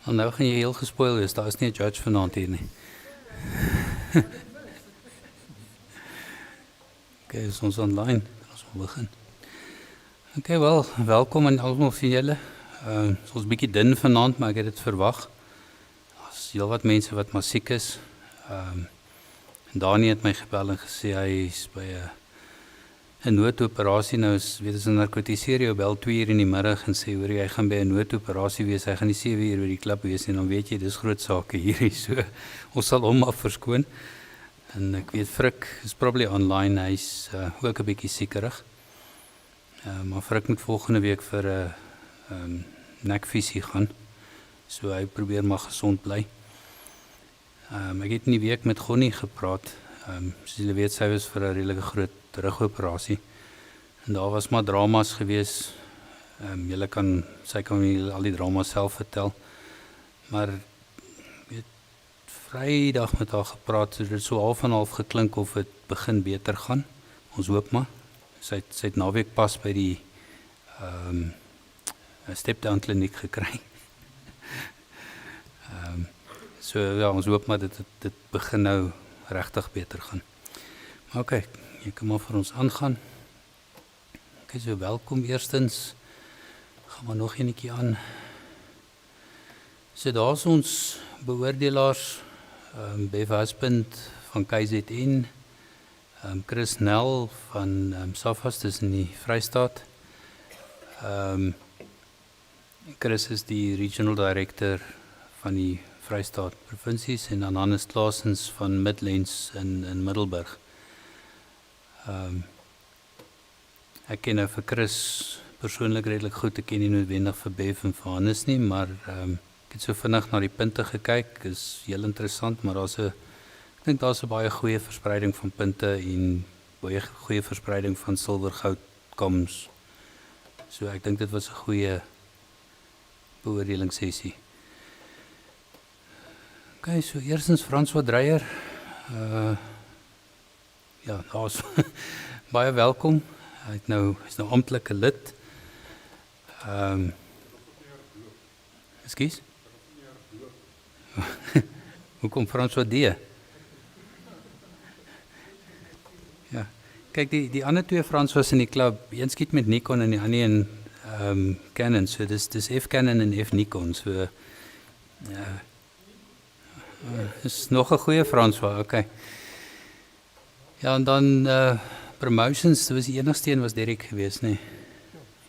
En nou gaan jy heel gespoil wees, daar is nie 'n judge vanaand hier nie. Okay, is ons online? Ons moet begin. Okay, wel, welkom aan almal van julle. Ons bietjie dun vanaand, maar ek het dit verwag. Daar's heelwat mense wat maar siek is. Dani het my gebel en gesê hy is by 'n noodoperasie. Nou is, weet as 'n narkotiseer jou bel 2 uur in die middag en sê hoor jy gaan by 'n noodoperasie wees. Hy gaan nie 7 uur by die klub wees en dan weet jy dis groot sake hierdie. So ons sal hom af verskoon. En ek weet Frik is probably online. Hy's ook 'n bietjie siekerig. Maar Frik moet volgende week vir 'n nekvisie gaan. So hy probeer maar gesond bly. Ek het in die week met Gonnie gepraat. Soos julle weet, sy was vir 'n redelike groot rugoperasie. En daar was maar dramas gewees. Sy kan julle al die dramas self vertel. Maar weet, Vrydag met haar gepraat, so dit so half en half geklink of het begin beter gaan. Ons hoop maar. Sy het naweek pas by die step-down kliniek gekry. So ja, ons hoop maar dit begin nou regtig beter gaan. Maar okay, jy kan maar vir ons aangaan. Okay, so welkom eerstens. Gaan maar nog enetjie aan. So daar's ons beoordelaars, Bev Husband van KZN, Chris Nel van Safas, dis in die Vrystaat. Chris is die Regional Director van die Vrystaat provinsies en dan Hannes Klaasens van Midlands in Middelburg. Ek ken nou vir Chris persoonlik redelik goed, ek ken nie noodwendig vir Bev en vir Hannes nie, maar ek het so vinnig na die punte gekyk, is heel interessant, maar ek dink daar's 'n baie goeie verspreiding van punte en baie goeie verspreiding van silwer, goud, koms. So ek dink dit was 'n goeie beoordelingssessie. Okay, so eerstens François Dreyer. Ja, daar's baie welkom. Hy's nou amptelike lid. Ekskuus? Hoekom François D? Ja. Kyk, die ander twee François in die klub, een skiet met Nikon en die ander in Canon. So dis F Canon en F Nikon. So is nog 'n goeie François, okay. Ja, en dan promotions, dit was die enigste een was Derek geweest, nee.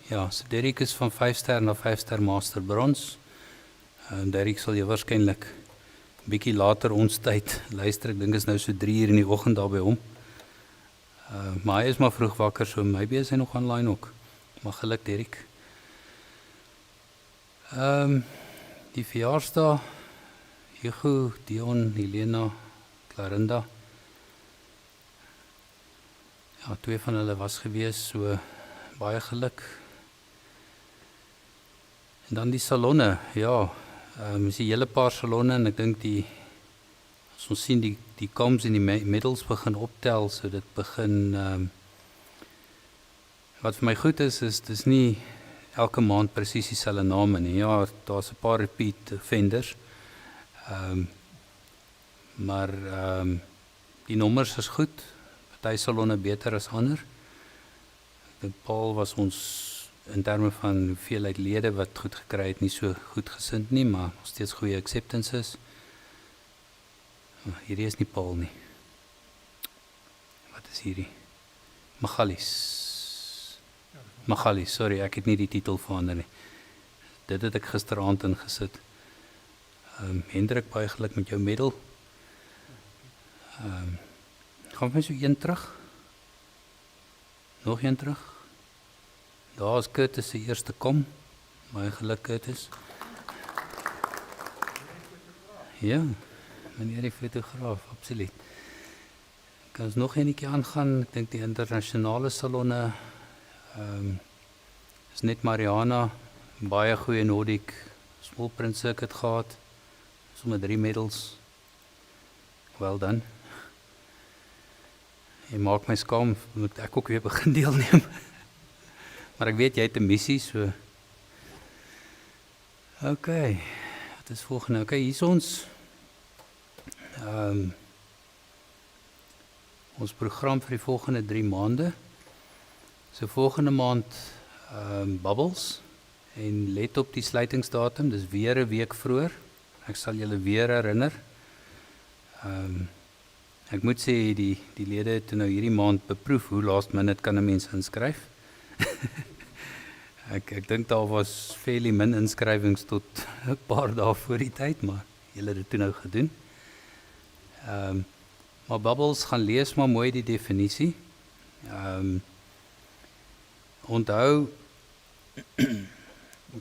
Ja, so Derek is van 5-ster na 5-ster Master Brons. Derek sal jy waarskynlik 'n bietjie later ons tyd luister. Ek dink is nou so 3 uur in die oggend daar by hom. Maar hy is maar vroeg wakker, so maybe is hy nog online ook. Maar geluk Derek. Die verjaarsdag, Hugo, Dion, Helena, Clarinda. Ja, 2 van hulle was gewees, so baie geluk. En dan die salonne, ja, is die hele paar salonne en ek dink as ons sien die coms en die medals begin optel, so dit begin, wat vir my goed is dis nie elke maand presies dieselfde name nie. Ja, daar's 'n paar repeat offenders. Maar die nommers is goed. Party salonne beter as ander. Ek dink Paul was ons in terme van hoeveelheid lede wat goed gekry het, nie so goed gesind nie, maar nog steeds goeie acceptances. Hierdie is nie Paul nie. Wat is hierdie? Magalies, sorry, ek het nie die titel verander nie. Dit het ek gisteraand ingesit. Hendrik, baie geluk met jou medal. Gaan we so een terug? Nog een terug? Daar is Curtis se eerste kom. Baie geluk Curtis. Ja, meneer die fotograaf, absoluut. Kan ons nog enetjie aangaan? Ek dink die internasionale salonne, is net Mariana, baie goeie Nordic Small Print Circuit gehad. Sommer 3 medals. Well done. Jy maak my skaam, moet ek ook weer begin deelneem. Maar ek weet jy het 'n missie, so. Okay, wat dis volgende. Okay, hier is ons ons program vir die volgende 3 maande. So volgende maand Bubbles, en let op die sluitingsdatum, dis weer 'n week vroeër. Ek sal julle weer herinner. Ek moet sê, die lede het nou hierdie maand beproef hoe last minute kan 'n mens inskryf. Ek dink daar was fairly min inskrywings tot 'n paar dae voor die tyd, maar julle het dit toe nou gedoen. Maar Bubbles, gaan lees maar mooi die definisie. Onthou,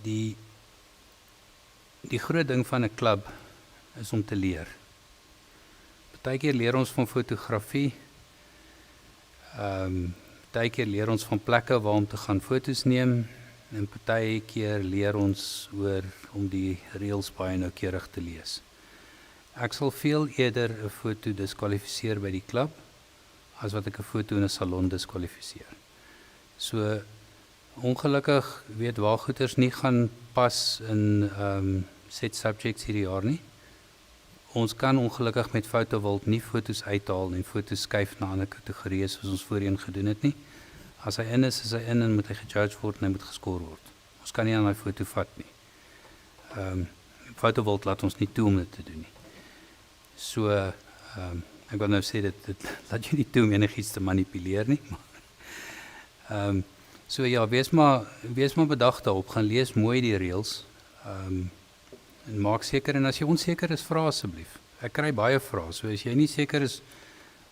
die groot ding van 'n klub is om te leer. Partykeer leer ons van fotografie, partykeer leer ons van plekke waar om te gaan foto's neem, en partykeer leer ons oor om die reëls baie noukeurig te lees. Ek sal veel eerder 'n foto diskwalifiseer by die klub, as wat ek 'n foto in 'n salon diskwalifiseer. So, ongelukkig weet waargoeders nie gaan pas in set subjects hierdie jaar nie. Ons kan ongelukkig met Fotowild nie foto's uithaal en foto's skuif na ander kategorieë soos ons voorheen gedoen het nie. As hy in is hy in en moet hy gejudge word en hy moet geskoor word. Ons kan nie aan hy foto vat nie. Fotowild laat ons nie toe om dit te doen nie. So, ek wil nou sê, dit laat jy nie toe om enigiets te manipuleer nie. So ja, wees maar bedag daarop, gaan lees mooi die reëls, en maak seker, en as jy onseker is, vra asseblief. Ek kry baie vrae, so as jy nie seker is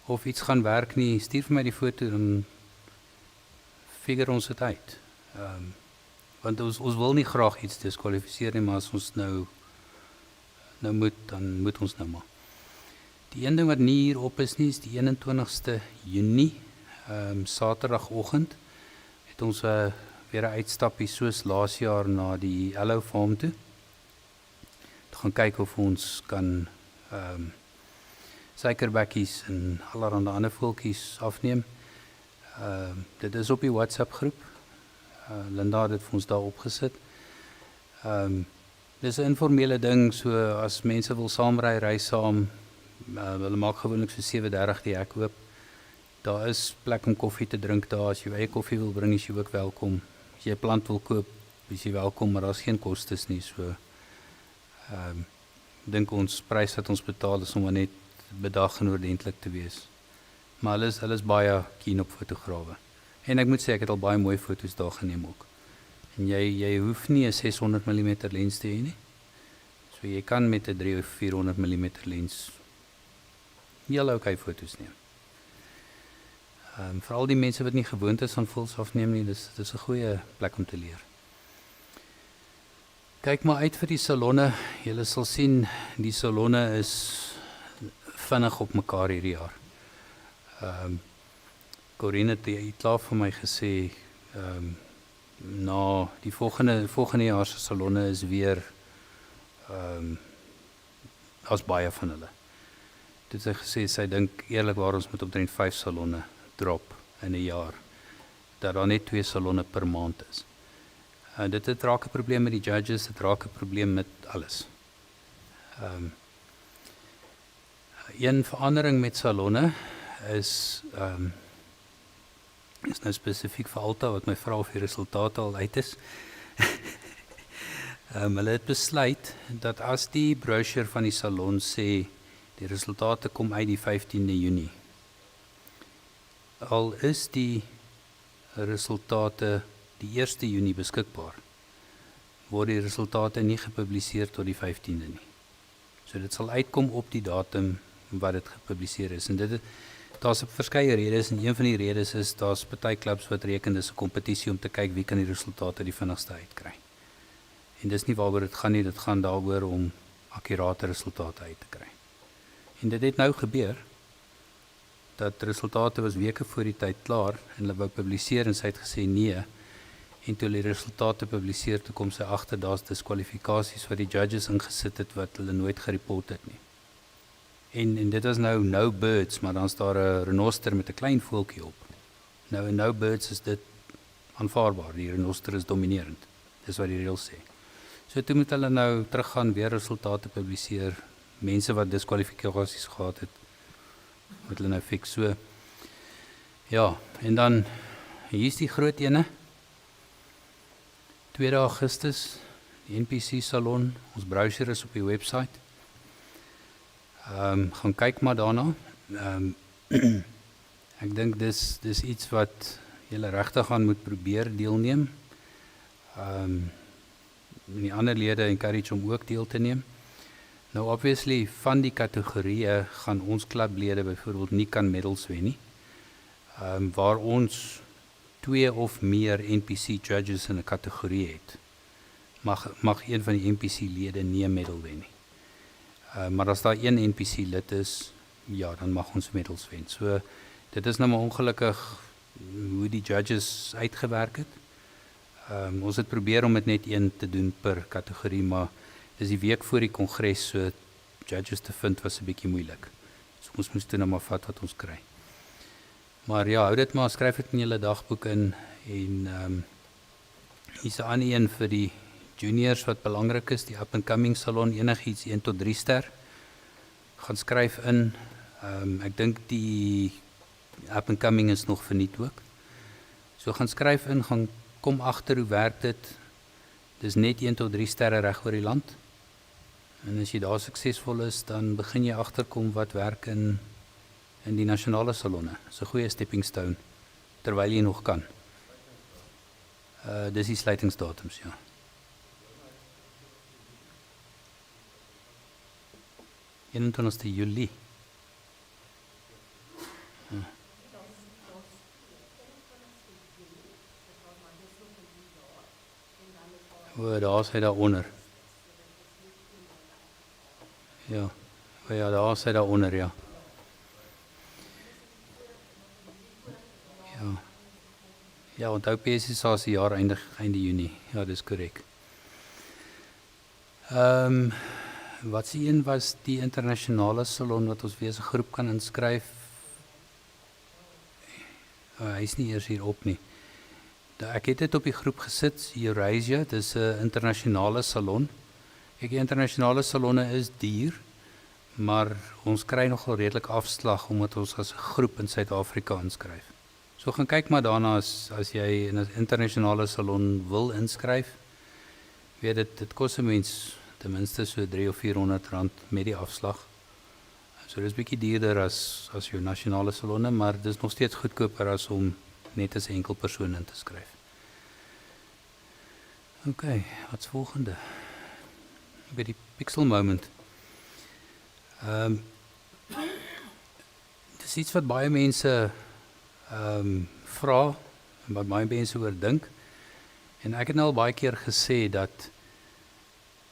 of iets gaan werk nie, stuur vir my die foto, dan figure ons dit uit. Want ons wil nie graag iets diskwalifiseer nie, maar as ons nou moet, dan moet ons nou maar. Die een ding wat nie hier op is nie, is die 21ste Junie, Saterdagoggend, het ons weer 'n uitstappie soos laas jaar na die Hello Farm toe. Te gaan kyk of ons kan suikerbekkies en allerhande ander voeltjies afneem. Dit is op die WhatsApp groep. Linda het dit vir ons daar opgesit. Dis 'n informele ding, so as mense wil saamry, ry saam. Hulle maak gewoonlik so 7:30 die hek oop. Daar is plek om koffie te drink daar. As jy eie koffie wil bring, is jy ook welkom. As jy 'n plant wil koop, is jy welkom, maar daar's geen kostes nie. So dink ons prys wat ons betaal is om net bedag en oordentlik te wees. Maar hulle is baie keen op fotograwe. En ek moet sê, ek het al baie mooi foto's daar geneem ook. En jy hoef nie 'n 600 mm lens te hê nie. So jy kan met 'n 300 of 400 mm lens heel okay foto's neem. Veral die mense wat nie gewoond is aan voels afneem nie, dis 'n goeie plek om te leer. Kyk maar uit vir die salonne. Julle sal sien, die salonne is vinnig op mekaar hierdie jaar. Corinne het klaar vir my gesê, na die volgende jaar se salonne is weer as baie van hulle. Dit het sy gesê, sy dink eerlikwaar ons moet omtrent 5 salonne drop in 'n jaar, dat daar net 2 salonne per maand is. Dit het raak 'n probleem met die judges, dit raak 'n probleem met alles. Een verandering met salonne is nou spesifiek vir Alta, wat my vra of die resultate al uit is. Hulle het besluit dat as die brochure van die salon sê, die resultate kom uit die 15de Junie. Al is die resultate die 1ste Junie beskikbaar, word die resultate nie gepubliseer tot die 15de nie. So dit sal uitkom op die datum wat dit gepubliseer is. En daar's verskeie redes, en een van die redes is, daar's party klubs wat reken dis 'n kompetisie om te kyk wie kan die resultate die vinnigste uitkry. En dis nie waaroor dit gaan nie, dit gaan daaroor om akkurate resultate uit te kry. En dit het nou gebeur, dat resultate was weke voor die tyd klaar, en hulle wou publiseer, en sy het gesê nee, en toe die resultate publiseer, toe kom sy agter, daar's diskwalifikasies wat die judges ingesit het, wat hulle nooit gereport het nie. En dit was nou no birds, maar dan's daar 'n renoster met 'n klein voeltjie op. Nou in no birds is dit aanvaarbaar, die renoster is dominerend, dis wat die reëls sê. So toe moet hulle nou teruggaan, weer resultate publiseer, mense wat diskwalifikasies gehad het, moet hulle nou fix. So, ja, en dan, hier is die groot ene, 2 Augustus, die NPC Salon, ons brochure is op die website. Gaan kyk maar daarna. Ek dink dis iets wat julle regtig aan moet probeer deelneem. Die ander lede encourage om ook deel te neem. Nou obviously van die kategorieë gaan ons klublede byvoorbeeld nie kan medals wen nie. Waar ons 2 of meer NPC judges in 'n kategorie het, mag een van die NPC lede nie 'n medal wen nie. Maar as daar een NPC lid is, ja, dan mag ons medals wen. So dit is nou maar ongelukkig hoe die judges uitgewerk het. Ons het probeer om dit net een te doen per kategorie, maar dis die week voor die kongres, so judges te vind was 'n bietjie moeilik. So ons moes toe nou maar vat wat ons kry. Maar ja, hou dit maar, skryf dit in julle dagboek in, en hier's 'n ander een vir die juniors wat belangrik is, die up and coming salon, enigiets 1 tot 3 ster. Gaan skryf in, ek dink die up and coming is nog verniet ook. So gaan skryf in, gaan kom agter hoe werk dit. Dis net 1 tot 3 sterre reg oor die land. En as jy daar suksesvol is, dan begin jy agterkom wat werk in die nasionale salonne. Dis 'n goeie stepping stone terwyl jy nog kan. Dis die sluitingsdatums, ja. In 21 Julie. Daar is hy daaronder. Ja, daar is hy daaronder, ja. Ja, onthou PSSA se jaar einde Junie. Ja, dis korrek. Wat se een was die internasionale salon wat ons weer 'n groep kan inskryf? Hy is nie eers hier op nie. Ek het dit op die groep gesit, Eurasia, dis 'n internasionale salon. Die internasionale salonne is duur, maar ons kry nogal redelik afslag omdat ons as 'n groep in Suid-Afrika inskryf. So gaan kyk maar daarna as jy in 'n internasionale salon wil inskryf. Weet dit kos 'n mens ten minste so 300 of 400 rand met die afslag. So dis bietjie duurder as jou nasionale salonne, maar dis nog steeds goedkoper as om net as enkel persoon in te skryf. Okay, wat's volgende? By die pixel moment. Dis iets wat baie mense vra, en wat baie mense oor dink. En ek het nou al baie keer gesê dat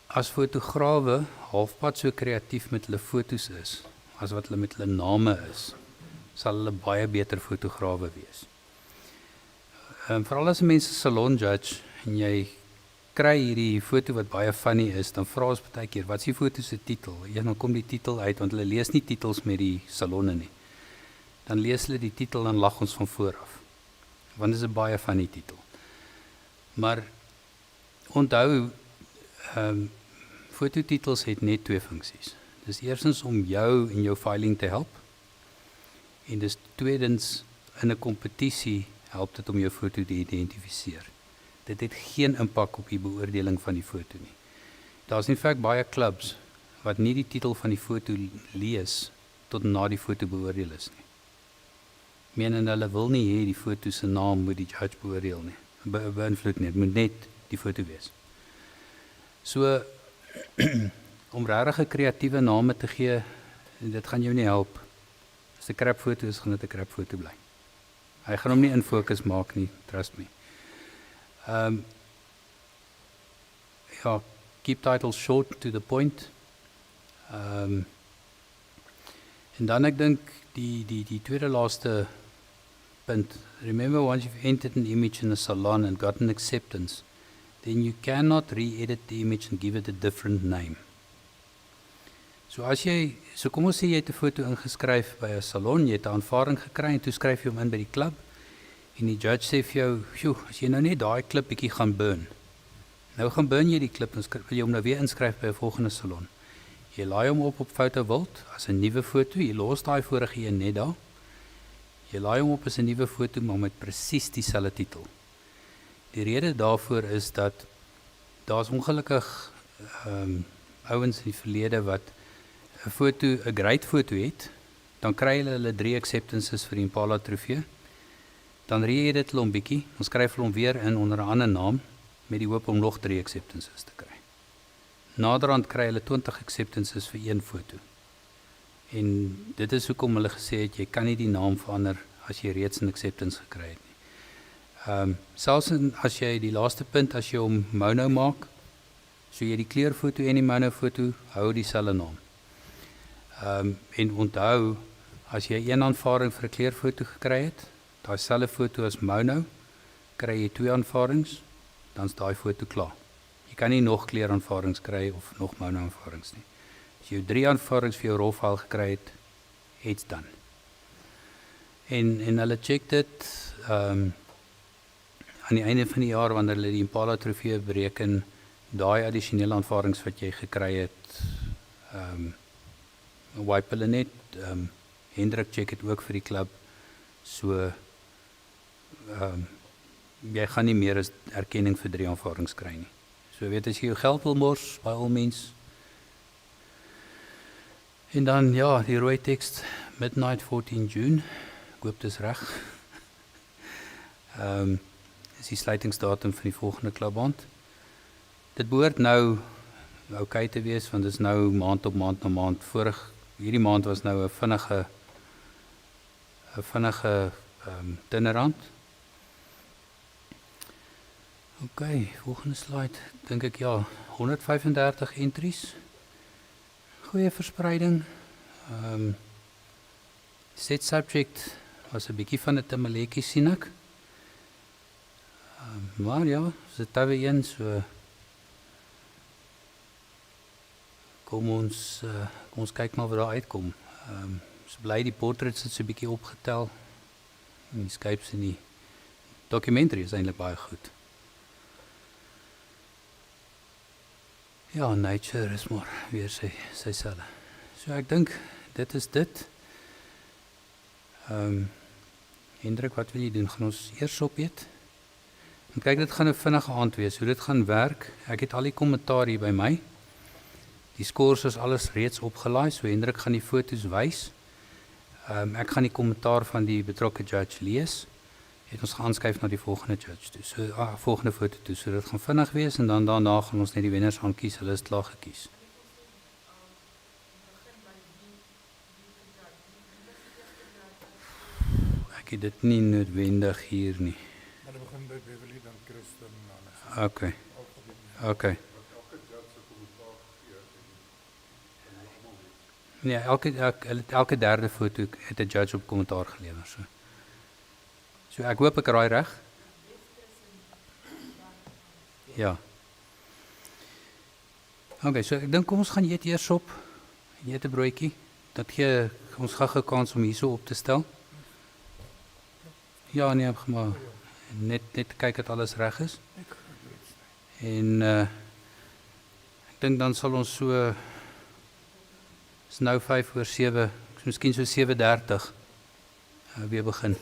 as fotograwe halfpad so kreatief met hulle fotos is, as wat hulle met hulle name is, sal hulle baie beter fotograwe wees. Veral as 'n mens 'n salon judge en jy kry hierdie foto wat baie funny is, dan vra ons baie keer, wat is die foto se titel? Ja, dan kom die titel uit, want hulle lees nie titels met die salonne nie. Dan lees hulle die titel en lag ons van vooraf. Want dit is 'n baie funny titel. Maar onthou, fototitels het net 2 funksies. Dis eerstens om jou in jou filing te help, en dis tweedens in 'n kompetisie help dit om jou foto te identifiseer. Dit het geen impak op die beoordeling van die foto nie. Daar's in feite baie clubs wat nie die titel van die foto lees tot na die foto beoordeel is nie. Meen hulle wil nie hê die foto se naam moet die judge beoordeel nie. Beïnvloed nie, dit moet net die foto wees. So om regtig 'n kreatiewe name te gee, dit gaan jou nie help. As 'n crap foto is, gaan dit 'n crap foto bly. Hy gaan hom nie in fokus maak nie, trust me. Ja, keep titles short to the point. En dan ek dink die tweede laaste punt. Remember, once you've entered an image in a salon and gotten acceptance, then you cannot re-edit the image and give it a different name. So kom ons sê jy het 'n foto ingeskryf by 'n salon, jy het 'n aanvaring gekry en toe skryf jy hom in by die klub en die judge sê vir jou, "Sjoe, as jy nou net daai klip bietjie gaan burn." Nou gaan burn jy die klip en wil jy hom nou weer inskryf by 'n volgende salon. Jy laai hom op Fotowild as 'n nuwe foto, jy los daai vorige een net daar. Jy laai hom op as 'n nuwe foto, maar met presies dieselfde titel. Die rede daarvoor is dat daar's ongelukkig ouens in die verlede wat 'n great foto het, dan kry hulle 3 acceptances vir die Impala trofee. Dan re-edit hulle hom bietjie, dan skryf hulle hom weer in onder 'n ander naam met die hoop om nog 3 acceptances te kry. Naderhand kry hulle 20 acceptances vir een foto. En dit is hoekom hulle gesê het jy kan nie die naam verander as jy reeds 'n acceptance gekry het nie. Selfs as jy die laaste punt as jy hom mono maak, so jy die kleurfoto en die mono foto hou dieselfde naam. En onthou as jy een aanvaring vir 'n kleurfoto gekry het, daai selfde foto as mono, kry jy 2 aanvarings, dan is daai foto klaar. Jy kan nie nog kleuraanvarings kry of nog mono aanvarings nie. As jy 3 aanvarings vir jou raw file gekry het, it's done. En hulle check dit aan die einde van die jaar wanneer hulle die Impala trofee bereken, daai addisionele aanvarings wat jy gekry het, wipe hulle net. Hendrik check het ook vir die klub, so jy gaan nie meer as erkenning vir 3 aanvarings kry nie. So weet as jy jou geld wil mors, by al mens. En dan ja, die rooi tekst, midnight 14 June, ek hoop dis reg. Is die sluitingsdatum van die volgende klubband. Dit behoort nou okay te wees, want dit is nou maand op maand na maand. Hierdie maand was nou 'n vinnige turnaround. Okay, volgende slide, dink ek ja, 135 entries. Goeie verspreiding. Set subject was 'n bietjie van 'n timmeletjie sien ek. Maar ja, is dit tawe een, so kom ons kyk maar wat daar uitkom. So bly die portraits het so 'n bietjie opgetel. En die Skypes en die documentary is eintlik baie goed. Ja, nature is maar weer sy selfe. So ek dink dit is dit. Hendrik, wat wil jy doen? Gaan ons eers opeet? En kyk, dit gaan 'n vinnige aand wees. Hoe dit gaan werk, ek het al die kommentaar hier by my. Die scores is alles reeds opgelaai, so Hendrik gaan die foto's wys. Ek gaan die kommentaar van die betrokke judge lees. Het ons gaan aanskuif na die volgende judge toe, volgende foto toe, so dit gaan vinnig wees, en dan daarna gaan ons net die wenners aankies, hulle is klaar gekies. Ek het dit nie noodwendig hier nie. Maar hulle begin by Beverly, dan Christen, Okay. Nee, elke derde foto het 'n judge op kommentaar gelewer, so ek hoop ek raai reg. Ja. Okay, so ek dink kom ons gaan eet eers op. Eet 'n broodjie. Dat gee ons gou 'n kans om hierso op te stel. Ja, nee, maar net kyk dat alles reg is. En ek dink dan sal ons so is nou 5:07, miskien so 7:30 weer begin.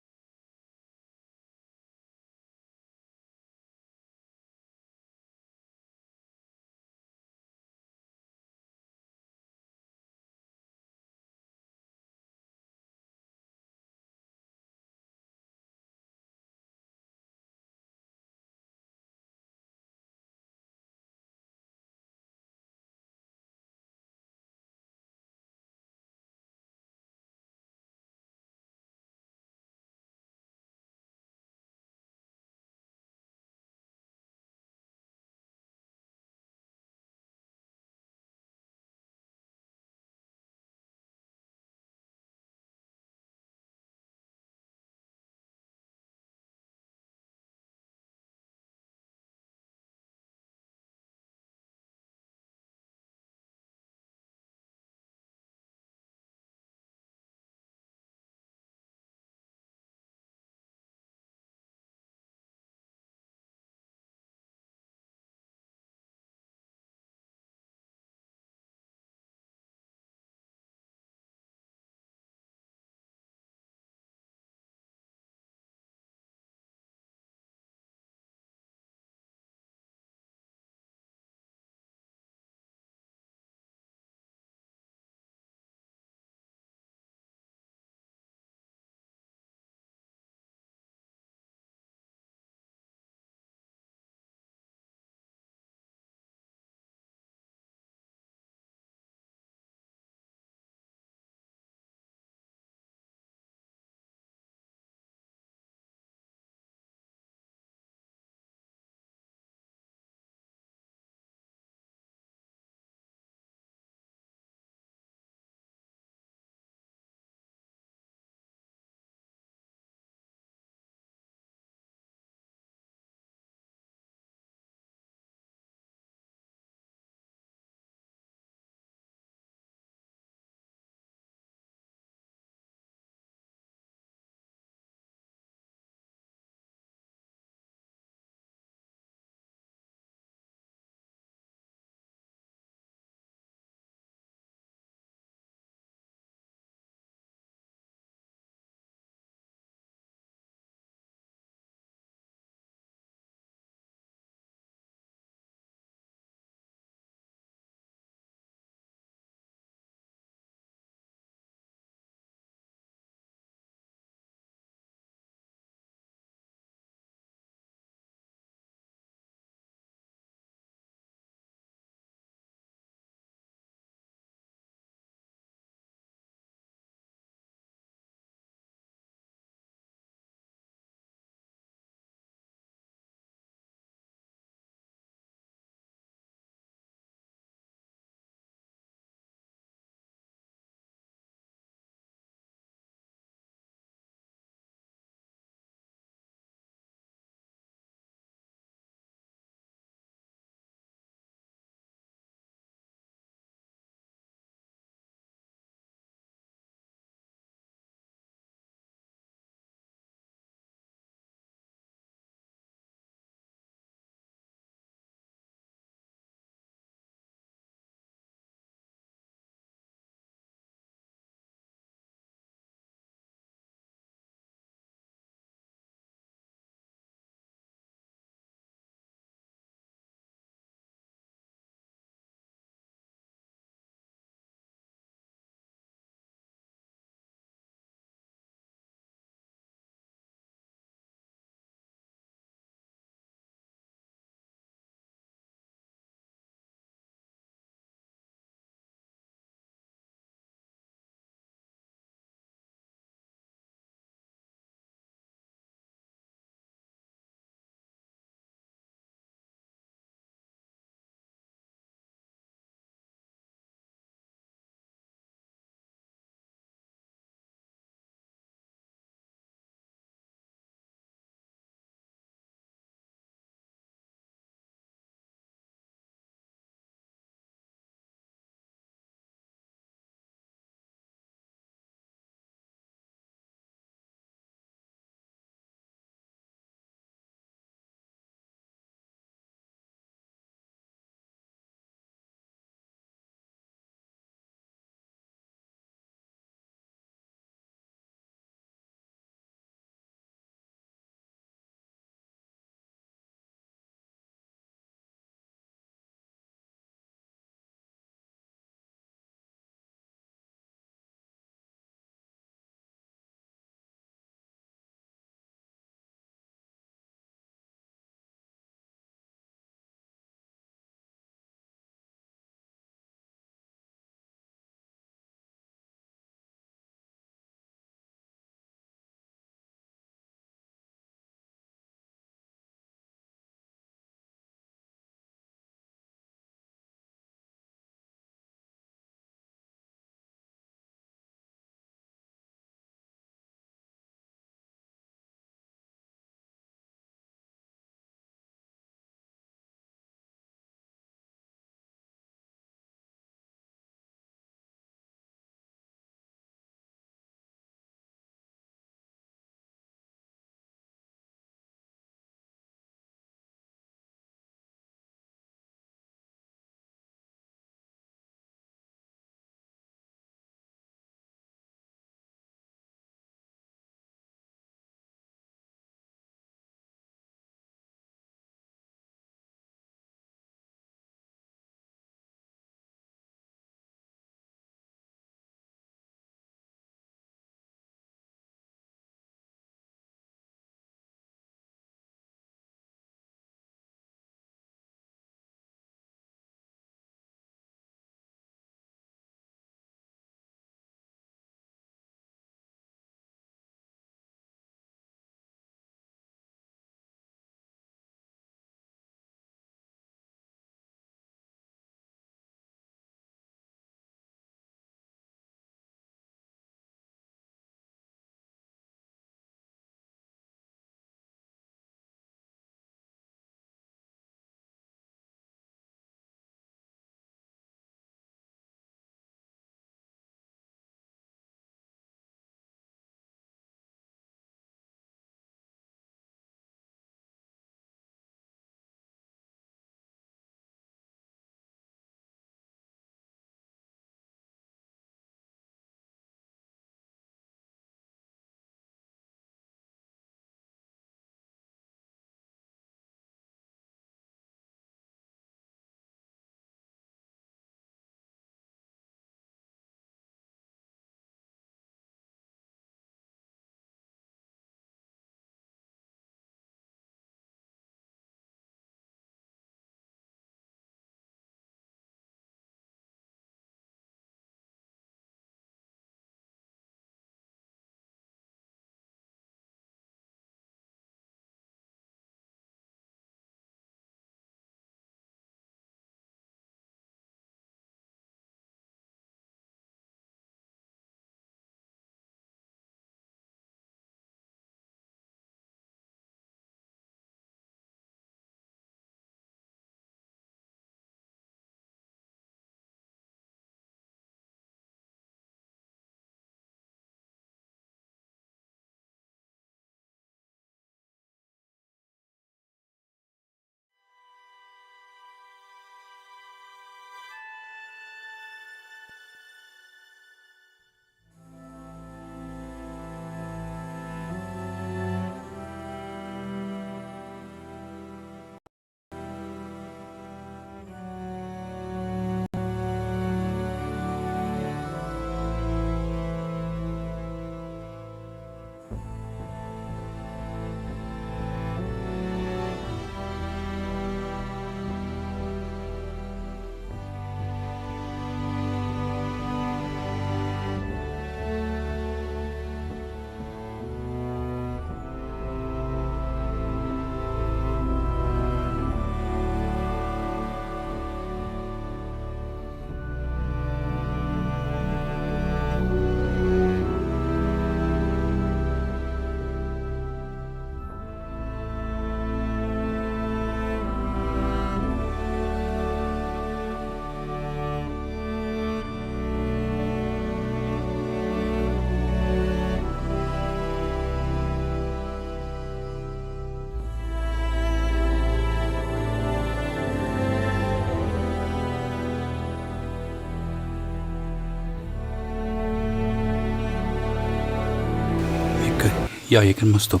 Ja, jy kan maar stop.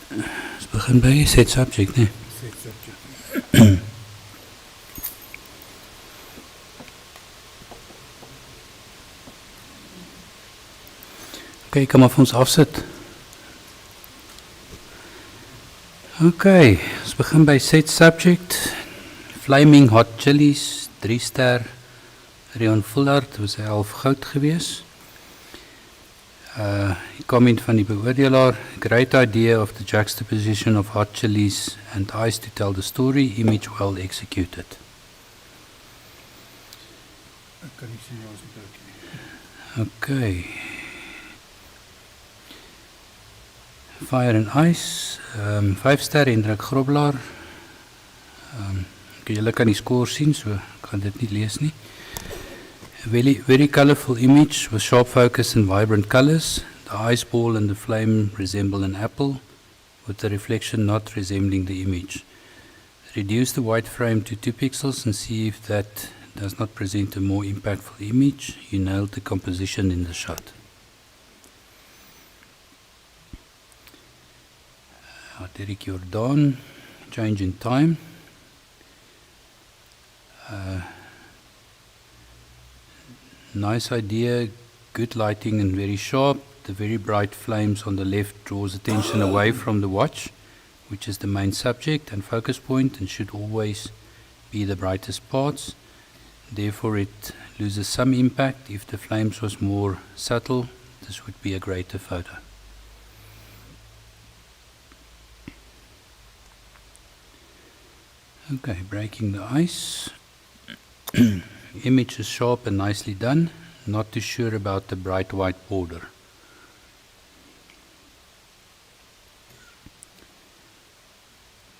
Ons begin by set subject, nee. Set subject. Okay, kom maar vir ons afsit. Okay, ons begin by set subject. Flaming hot chilies, 3 ster. Rion Fullard, was hy half goud gewees. Die comment van die beoordelaar, great idea of the juxtaposition of hot chilies and ice to tell the story, image well executed. Ek kan nie sien ons het ook nie. Okay. Fire and Ice, 5 ster, Hendrik Grobelaar. Julle kan die score sien, so ek kan dit nie lees nie. A very colourful image with sharp focus and vibrant colours. The ice ball and the flame resemble an apple, with the reflection not resembling the image. Reduce the white frame to 2 pixels and see if that does not present a more impactful image. You nailed the composition in the shot. Derek Jordan, change in time. Nice idea, good lighting and very sharp. The very bright flames on the left draws attention away from the watch, which is the main subject and focus point and should always be the brightest parts. Therefore it loses some impact. If the flames was more subtle, this would be a greater photo. Okay, breaking the ice. Image is sharp and nicely done. Not too sure about the bright white border.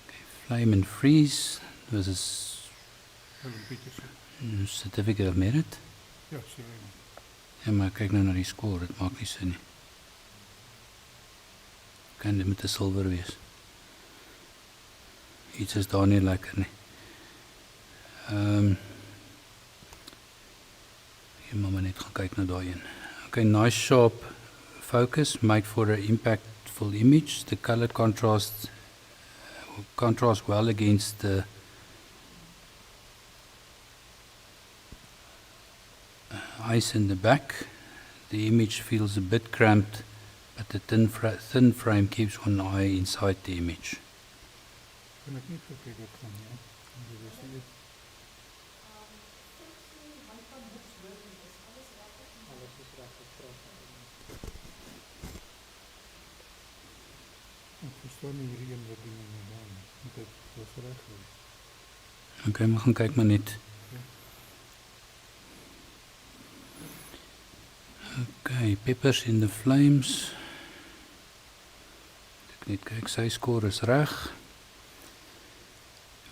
Okay, flame and freeze. This is certificate of merit. Ja, sien jy nie. Ja, maar kyk nou na die score, dit maak nie sin nie. Kan dit met 'n silwer wees? Iets is daar nie lekker nie. Jy moet maar net gaan kyk na daai een. Okay, nice sharp focus, made for an impactful image. The color contrast well against the ice in the back. The image feels a bit cramped, but the thin frame keeps one eye inside the image. Kan ek nie kyk wat gaan nie. Dit is nie. Ek verstaan nie hierdie een wat doen in die naam. Dit was reg gewees. Okay, maar gaan kyk maar net. Okay, peppers in the flames. Ek net kyk, sy score is reg.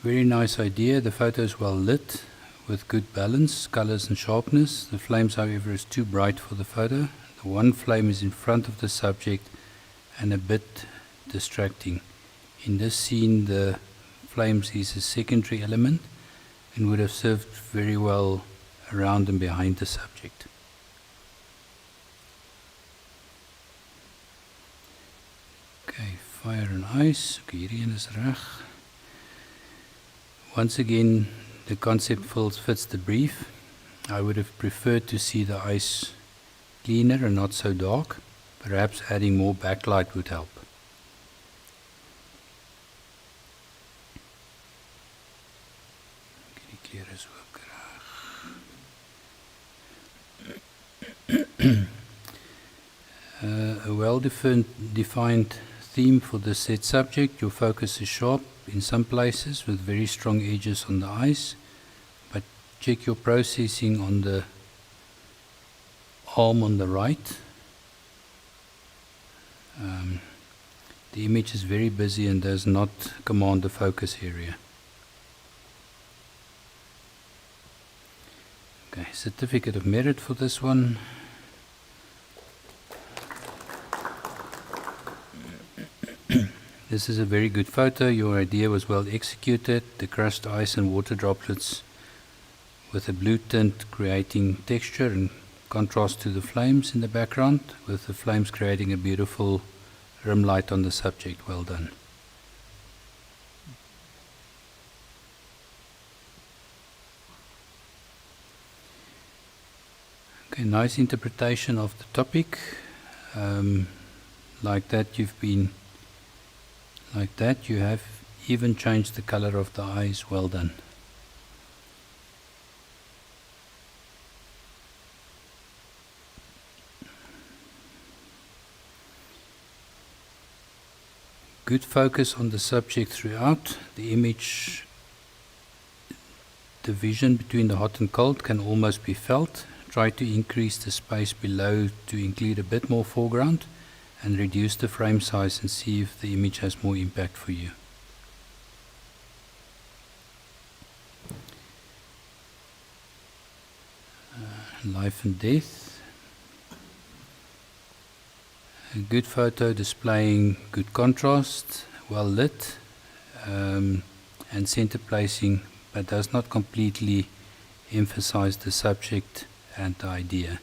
Very nice idea. The photo is well lit with good balance, colors and sharpness. The flames, however, is too bright for the photo. The one flame is in front of the subject and a bit distracting. In this scene, the flames is a secondary element and would have served very well around and behind the subject. Okay, fire and ice. Okay, hierdie een is reg. Once again, the concept fits the brief. I would have preferred to see the ice cleaner and not so dark. Perhaps adding more backlight would help. Die kleur is ook reg. A well-defined theme for the set subject. Your focus is sharp in some places with very strong edges on the ice, but check your processing on the arm on the right. The image is very busy and does not command the focus area. Okay, certificate of merit for this one. This is a very good photo. Your idea was well executed. The crushed ice and water droplets with a blue tint creating texture and contrast to the flames in the background, with the flames creating a beautiful rim light on the subject. Well done. Okay, nice interpretation of the topic. Like that you have even changed the color of the eyes. Well done. Good focus on the subject throughout. The image division between the hot and cold can almost be felt. Try to increase the space below to include a bit more foreground, and reduce the frame size and see if the image has more impact for you. Life and death. A good photo displaying good contrast, well lit, and center placing, but does not completely emphasize the subject and the idea.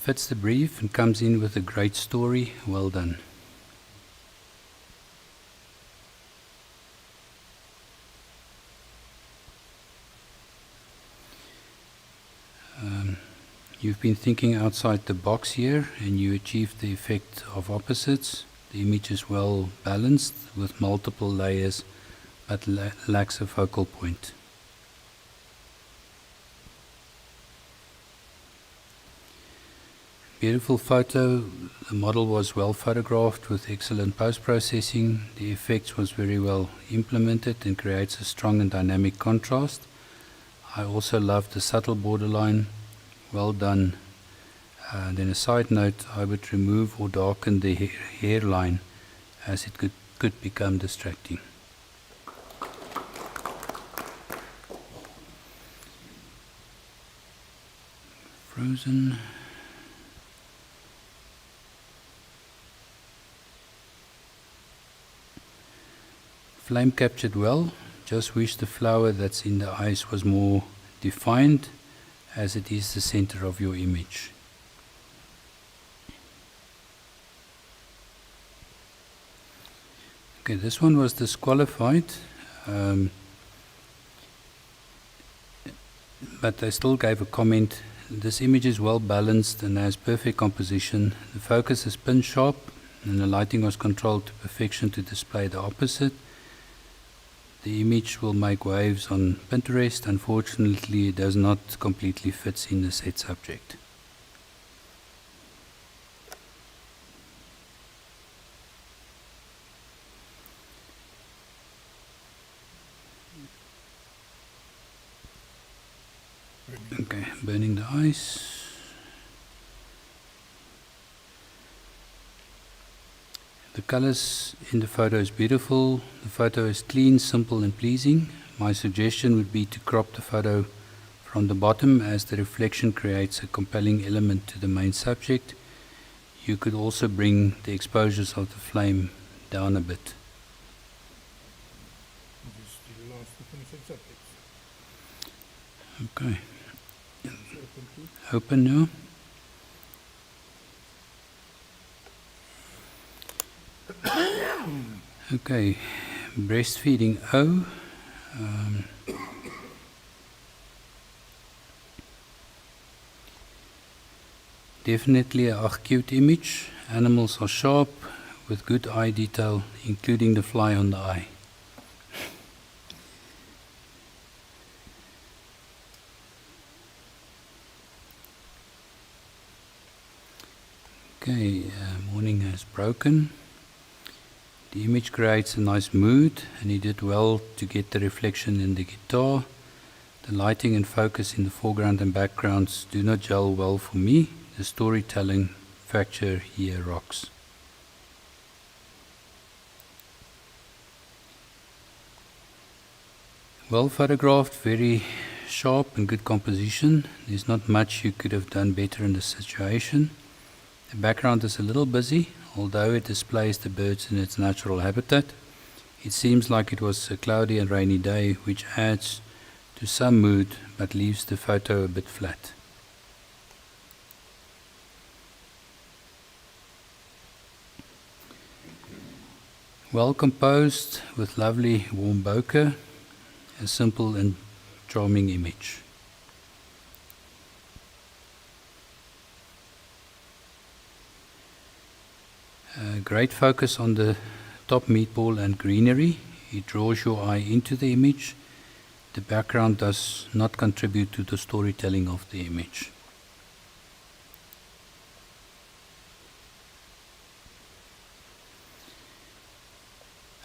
Fits the brief and comes in with a great story. Well done. You've been thinking outside the box here, and you achieved the effect of opposites. The image is well balanced with multiple layers, but lacks a focal point. Beautiful photo. The model was well photographed with excellent post-processing. The effects was very well implemented and creates a strong and dynamic contrast. I also love the subtle borderline. Well done. Then a side note, I would remove or darken the hairline, as it could become distracting. Frozen. Flame captured well. Just wish the flower that's in the eyes was more defined, as it is the center of your image. Okay, this one was disqualified, but they still gave a comment. This image is well balanced and has perfect composition. The focus is pin sharp, and the lighting was controlled to perfection to display the opposite. The image will make waves on Pinterest. Unfortunately, it does not completely fit in the set subject. Okay, burning the ice. The colors in the photo is beautiful. The photo is clean, simple and pleasing. My suggestion would be to crop the photo from the bottom, as the reflection creates a compelling element to the main subject. You could also bring the exposures of the flame down a bit. Okay. Open now. Okay, breastfeeding O. Definitely a cute image. Animals are sharp with good eye detail, including the fly on the eye. Okay, morning has broken. The image creates a nice mood, and he did well to get the reflection in the guitar. The lighting and focus in the foreground and backgrounds do not gel well for me. The storytelling factor here rocks. Well photographed, very sharp and good composition. There's not much you could have done better in this situation. The background is a little busy, Although it displays the birds in its natural habitat, it seems like it was a cloudy and rainy day, which adds to some mood but leaves the photo a bit flat. Well composed with lovely warm bokeh, a simple and charming image. Great focus on the top meatball and greenery. It draws your eye into the image. The background does not contribute to the storytelling of the image.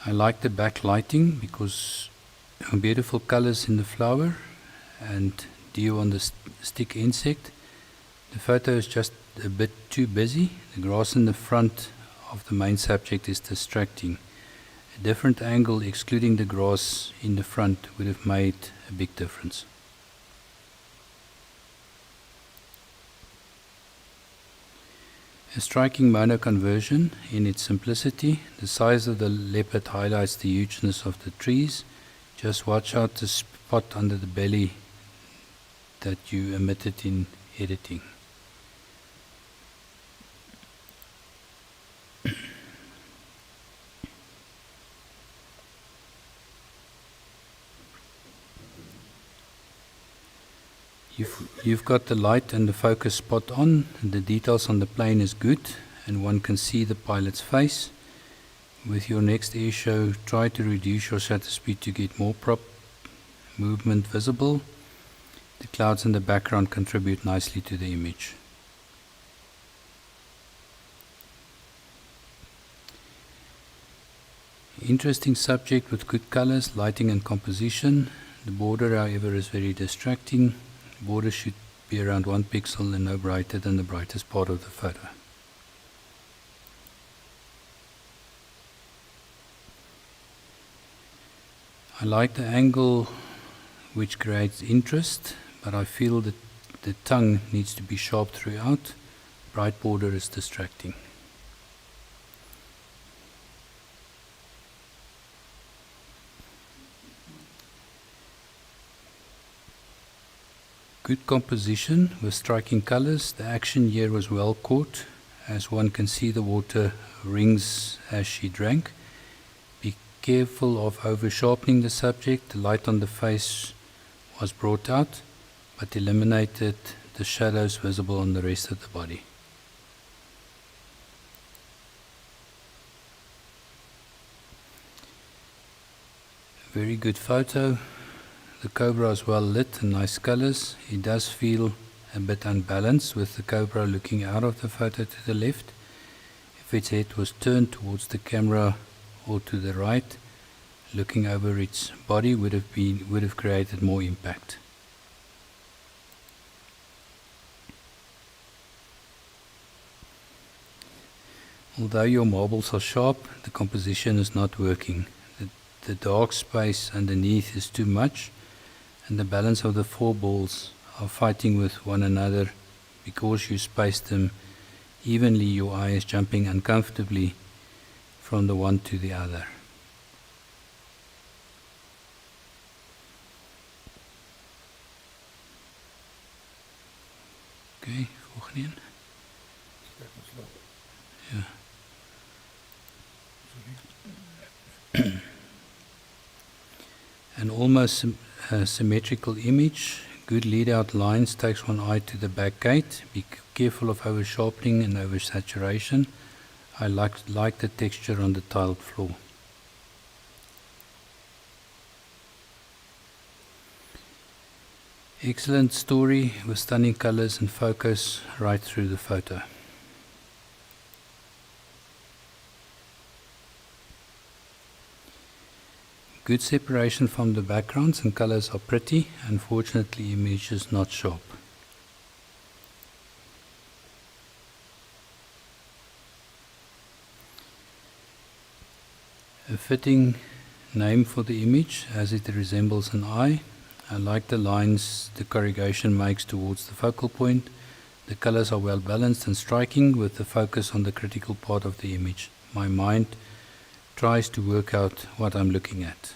I like the backlighting because beautiful colors in the flower and dew on the stick insect. The photo is just a bit too busy. The grass in the front of the main subject is distracting. A different angle, excluding the grass in the front, would have made a big difference. A striking mono conversion in its simplicity. The size of the leopard highlights the hugeness of the trees. Just watch out the spot under the belly that you omitted in editing. You've got the light and the focus spot on. The details on the plane is good, and one can see the pilot's face. With your next air show, try to reduce your shutter speed to get more prop movement visible. The clouds in the background contribute nicely to the image. Interesting subject with good colors, lighting and composition. The border, however, is very distracting. The border should be around 1 pixel and no brighter than the brightest part of the photo. I like the angle which creates interest, but I feel that the tongue needs to be sharp throughout. Bright border is distracting. Good composition with striking colors. The action here was well caught, as one can see the water rings as she drank. Be careful of over-sharpening the subject. The light on the face was brought out, but eliminated the shadows visible on the rest of the body. Very good photo. The cobra is well lit and nice colors. It does feel a bit unbalanced with the cobra looking out of the photo to the left. If its head was turned towards the camera or to the right, looking over its body would have created more impact. Although your marbles are sharp, the composition is not working. The dark space underneath is too much, and the balance of the four balls are fighting with one another. Because you spaced them evenly, your eye is jumping uncomfortably from the one to the other. Okay, volgende een. Ja. An almost symmetrical image. Good lead-out lines takes one eye to the back gate. Be careful of over-sharpening and over-saturation. I like the texture on the tiled floor. Excellent story with stunning colors and focus right through the photo. Good separation from the backgrounds and colors are pretty. Unfortunately, image is not sharp. A fitting name for the image, as it resembles an eye. I like the lines the corrugation makes towards the focal point. The colors are well balanced and striking with the focus on the critical part of the image. My mind tries to work out what I'm looking at.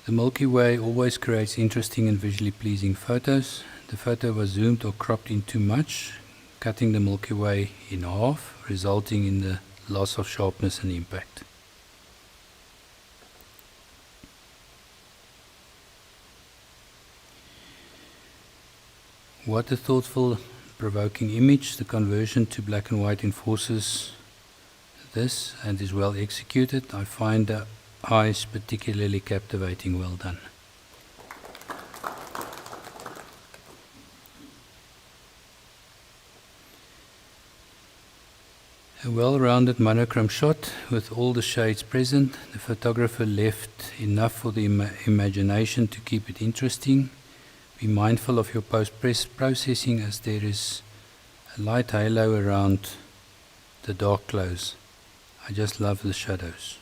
The Milky Way always creates interesting and visually pleasing photos. The photo was zoomed or cropped in too much, cutting the Milky Way in half, resulting in the loss of sharpness and impact. What a thoughtful, provoking image. The conversion to black and white enforces this and is well executed. I find the eyes particularly captivating. Well done. A well-rounded monochrome shot with all the shades present. The photographer left enough for the imagination to keep it interesting. Be mindful of your post-processing as there is a light halo around the dark clothes. I just love the shadows.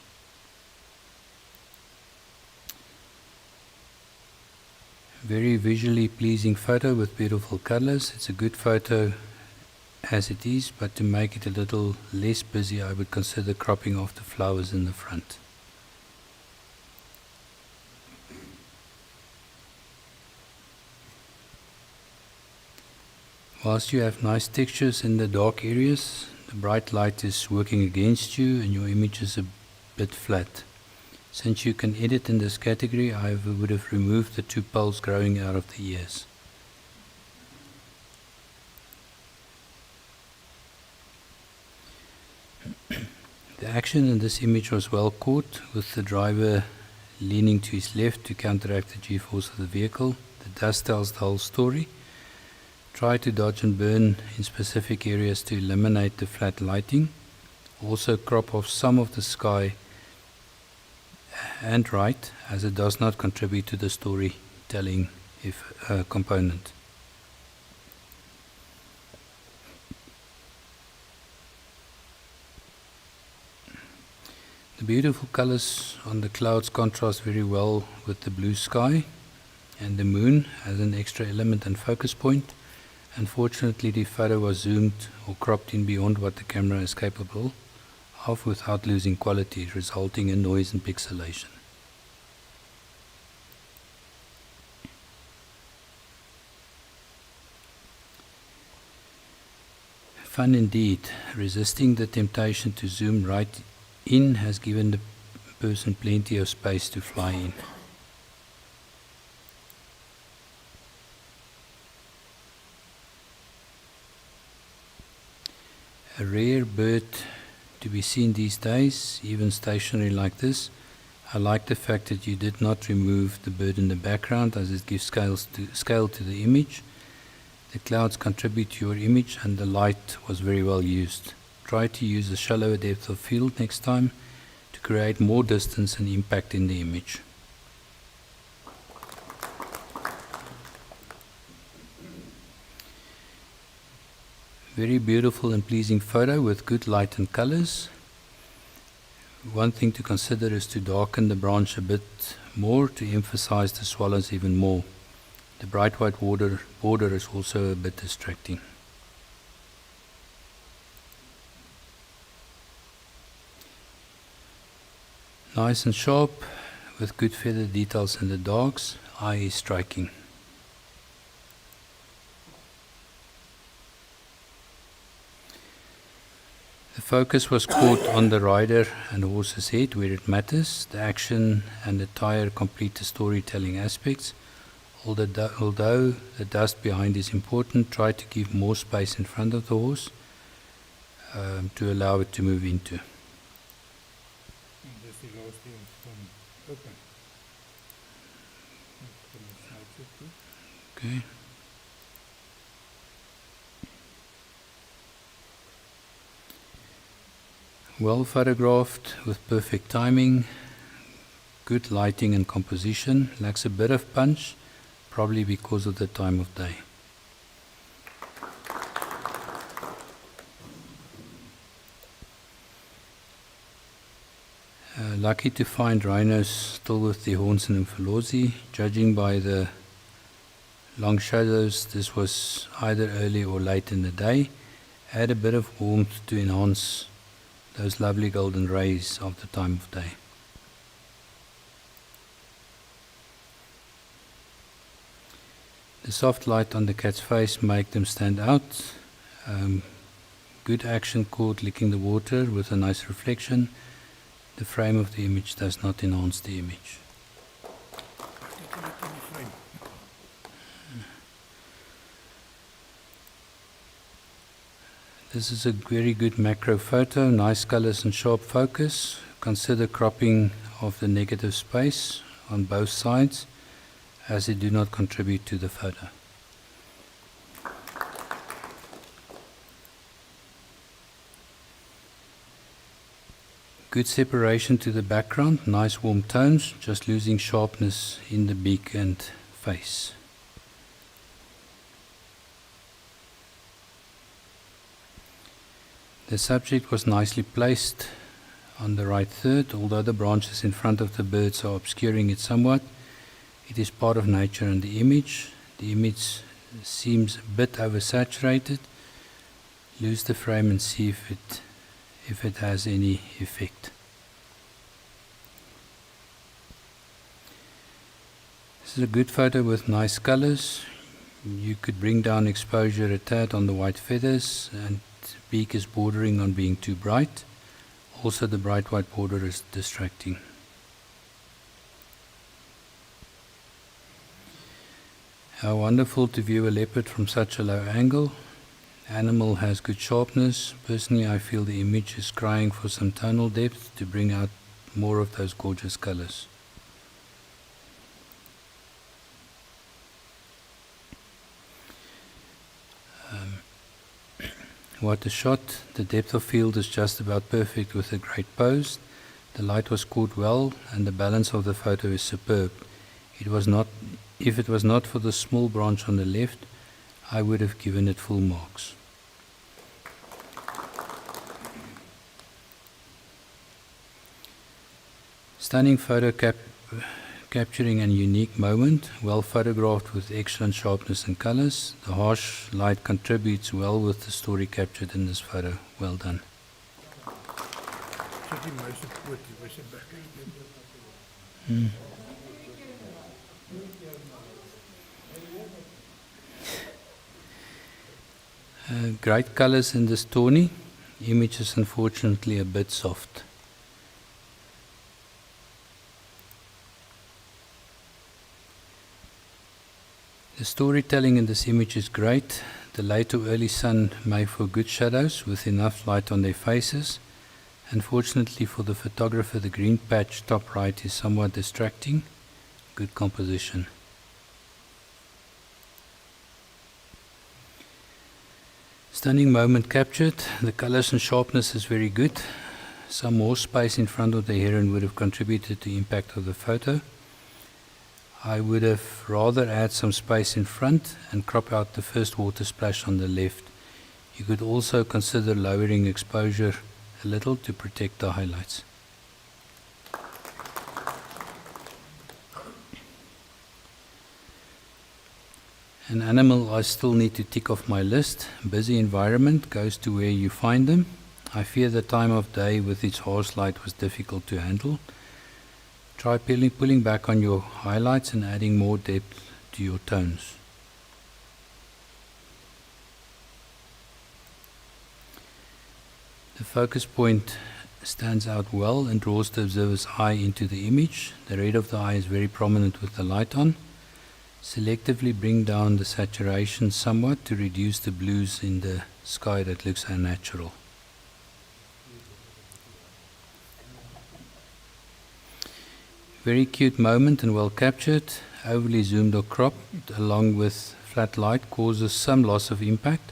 Very visually pleasing photo with beautiful colors. It's a good photo as it is, but to make it a little less busy, I would consider cropping off the flowers in the front. Whilst you have nice textures in the dark areas, the bright light is working against you and your image is a bit flat. Since you can edit in this category, I would have removed the two poles growing out of the ears. The action in this image was well caught, with the driver leaning to his left to counteract the G-force of the vehicle. The dust tells the whole story. Try to dodge and burn in specific areas to eliminate the flat lighting. Also crop off some of the sky and right, as it does not contribute to the storytelling component. The beautiful colors on the clouds contrast very well with the blue sky, and the moon as an extra element and focus point. Unfortunately, the photo was zoomed or cropped in beyond what the camera is capable of without losing quality, resulting in noise and pixelation. Fun indeed. Resisting the temptation to zoom right in has given the person plenty of space to fly in. A rare bird to be seen these days, even stationary like this. I like the fact that you did not remove the bird in the background, as it gives scale to the image. The clouds contribute to your image and the light was very well used. Try to use a shallower depth of field next time to create more distance and impact in the image. Very beautiful and pleasing photo with good light and colors. One thing to consider is to darken the branch a bit more to emphasize the swallows even more. The bright white border is also a bit distracting. Nice and sharp with good feather details in the darks. Eye is striking. The focus was caught on the rider and horse's head where it matters. The action and the tire complete the storytelling aspects. Although the dust behind is important, try to give more space in front of the horse to allow it to move into. Dis die laaste een van open. Okay. Well photographed with perfect timing, good lighting and composition, lacks a bit of punch, probably because of the time of day. Lucky to find rhinos still with their horns and umfolosi. Judging by the long shadows, this was either early or late in the day. Add a bit of warmth to enhance those lovely golden rays of the time of day. The soft light on the cat's face make them stand out. Good action caught licking the water with a nice reflection. The frame of the image does not enhance the image. This is a very good macro photo, nice colors and sharp focus. Consider cropping of the negative space on both sides, as they do not contribute to the photo. Good separation to the background, nice warm tones, just losing sharpness in the beak and face. The subject was nicely placed on the right third, although the branches in front of the birds are obscuring it somewhat. It is part of nature and the image. The image seems a bit oversaturated. Lose the frame and see if it has any effect. This is a good photo with nice colors. You could bring down exposure a tad on the white feathers, and beak is bordering on being too bright. Also the bright white border is distracting. How wonderful to view a leopard from such a low angle. Animal has good sharpness. Personally, I feel the image is crying for some tonal depth to bring out more of those gorgeous colors. What a shot. The depth of field is just about perfect with a great pose. The light was caught well and the balance of the photo is superb. If it was not for the small branch on the left, I would have given it full marks. Stunning photo capturing a unique moment, well photographed with excellent sharpness and colors. The harsh light contributes well with the story captured in this photo. Well done. Great colors in this tawny. Image is unfortunately a bit soft. The storytelling in this image is great. The late or early sun made for good shadows with enough light on their faces. Unfortunately for the photographer, the green patch top right is somewhat distracting. Good composition. Stunning moment captured. The colors and sharpness is very good. Some more space in front of the heron would have contributed to the impact of the photo. I would have rather add some space in front and crop out the first water splash on the left. You could also consider lowering exposure a little to protect the highlights. An animal I still need to tick off my list. Busy environment goes to where you find them. I fear the time of day with its harsh light was difficult to handle. Try pulling back on your highlights and adding more depth to your tones. The focus point stands out well and draws the observer's eye into the image. The red of the eye is very prominent with the light on. Selectively bring down the saturation somewhat to reduce the blues in the sky that looks unnatural. Very cute moment and well captured. Overly zoomed or cropped along with flat light causes some loss of impact.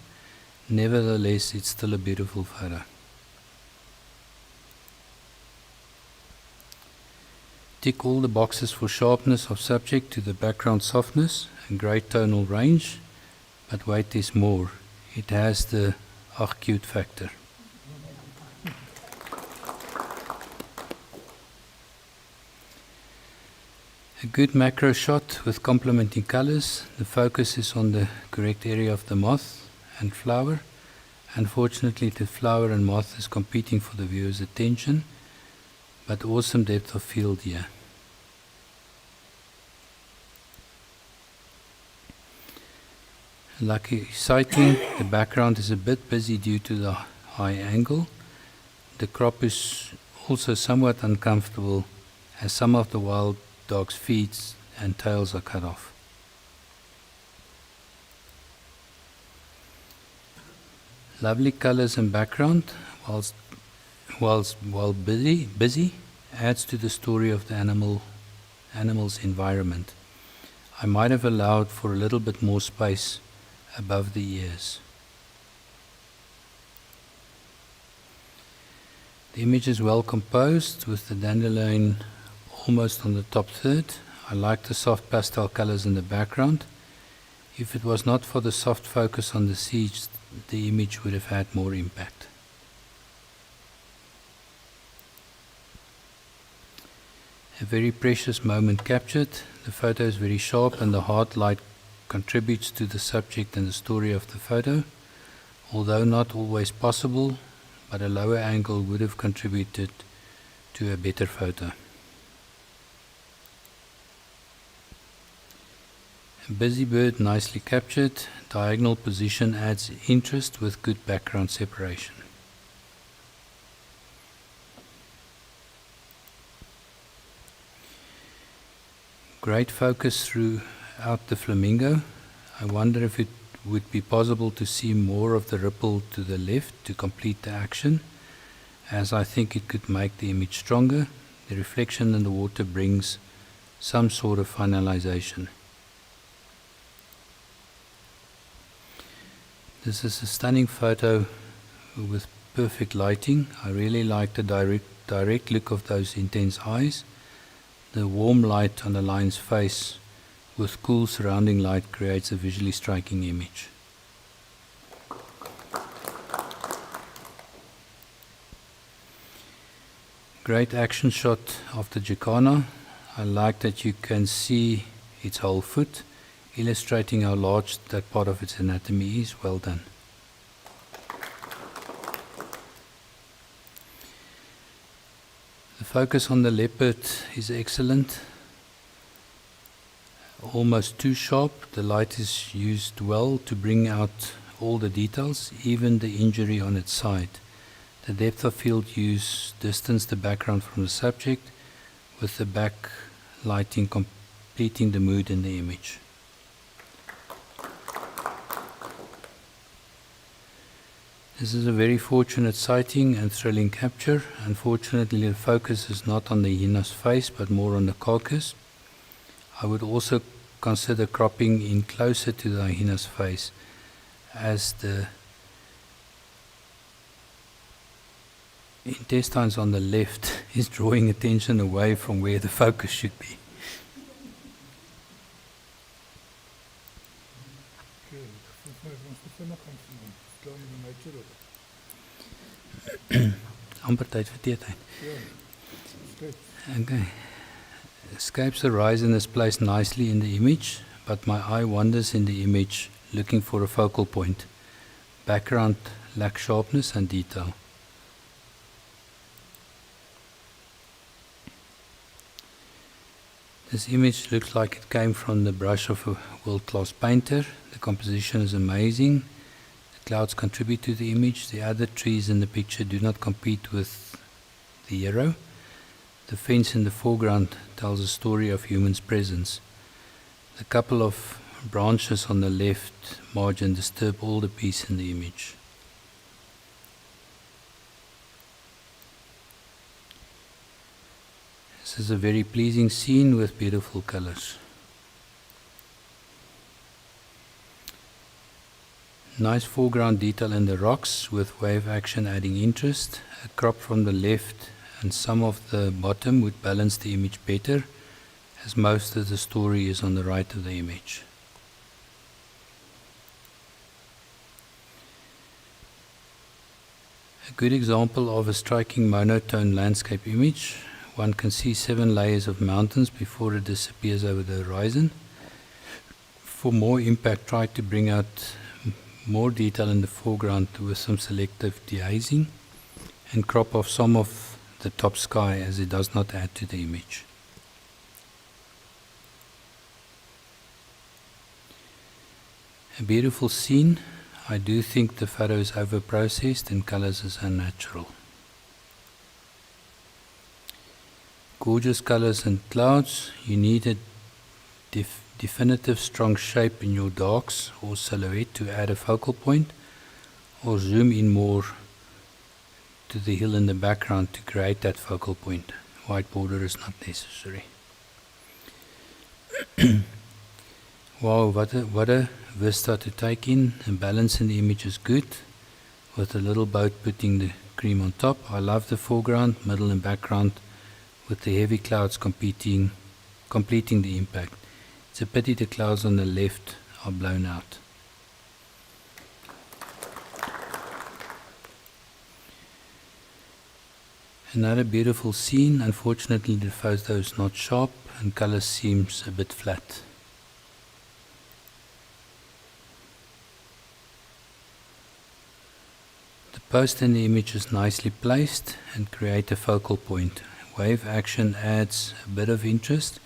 Nevertheless, it's still a beautiful photo. Tick all the boxes for sharpness of subject to the background softness and great tonal range, but wait, there's more. It has the cute factor. A good macro shot with complementing colors. The focus is on the correct area of the moth and flower. Unfortunately, the flower and moth is competing for the viewer's attention, but awesome depth of field here. Lucky sighting. The background is a bit busy due to the high angle. The crop is also somewhat uncomfortable as some of the wild dog's feet and tails are cut off. Lovely colors and background, while busy, adds to the story of the animal's environment. I might have allowed for a little bit more space above the ears. The image is well composed with the dandelion almost on the top third. I like the soft pastel colors in the background. If it was not for the soft focus on the seeds, the image would have had more impact. A very precious moment captured. The photo is very sharp and the hard light contributes to the subject and the story of the photo, although not always possible, but a lower angle would have contributed to a better photo. A busy bird nicely captured. Diagonal position adds interest with good background separation. Great focus throughout the flamingo. I wonder if it would be possible to see more of the ripple to the left to complete the action, as I think it could make the image stronger. The reflection in the water brings some sort of finalization. This is a stunning photo with perfect lighting. I really like the direct look of those intense eyes. The warm light on the lion's face with cool surrounding light creates a visually striking image. Great action shot of the jacana. I like that you can see its whole foot, illustrating how large that part of its anatomy is. Well done. The focus on the leopard is excellent. Almost too sharp. The light is used well to bring out all the details, even the injury on its side. The depth of field use distanced the background from the subject, with the back lighting completing the mood in the image. This is a very fortunate sighting and thrilling capture. Unfortunately, the focus is not on the hyena's face, but more on the carcass. I would also consider cropping in closer to the hyena's face, as the intestines on the left is drawing attention away from where the focus should be. Okay, volgens mij was te vinnig gaan sien. Stel jy my terug. Amper tyd vir teetyd. Ja. Skep. Okay. Escapes arise and is placed nicely in the image, but my eye wanders in the image looking for a focal point. Background lacks sharpness and detail. This image looks like it came from the brush of a world-class painter. The composition is amazing. The clouds contribute to the image. The other trees in the picture do not compete with the hero. The fence in the foreground tells a story of human's presence. The couple of branches on the left margin disturb all the peace in the image. This is a very pleasing scene with beautiful colors. Nice foreground detail in the rocks with wave action adding interest. A crop from the left and some of the bottom would balance the image better, as most of the story is on the right of the image. A good example of a striking monotone landscape image. one can see 7 layers of mountains before it disappears over the horizon. For more impact, try to bring out more detail in the foreground with some selective de-hazing and crop off some of the top sky as it does not add to the image. A beautiful scene. I do think the photo is over-processed and colors is unnatural. Gorgeous colors and clouds. You need a definitive strong shape in your darks or silhouette to add a focal point, or zoom in more to the hill in the background to create that focal point. White border is not necessary. Wow, what a vista to take in. The balance in the image is good, with a little boat putting the cream on top. I love the foreground, middle and background, with the heavy clouds completing the impact. It's a pity the clouds on the left are blown out. Another beautiful scene. Unfortunately, the photo is not sharp and color seems a bit flat. The post in the image is nicely placed and create a focal point. Wave action adds a bit of interest.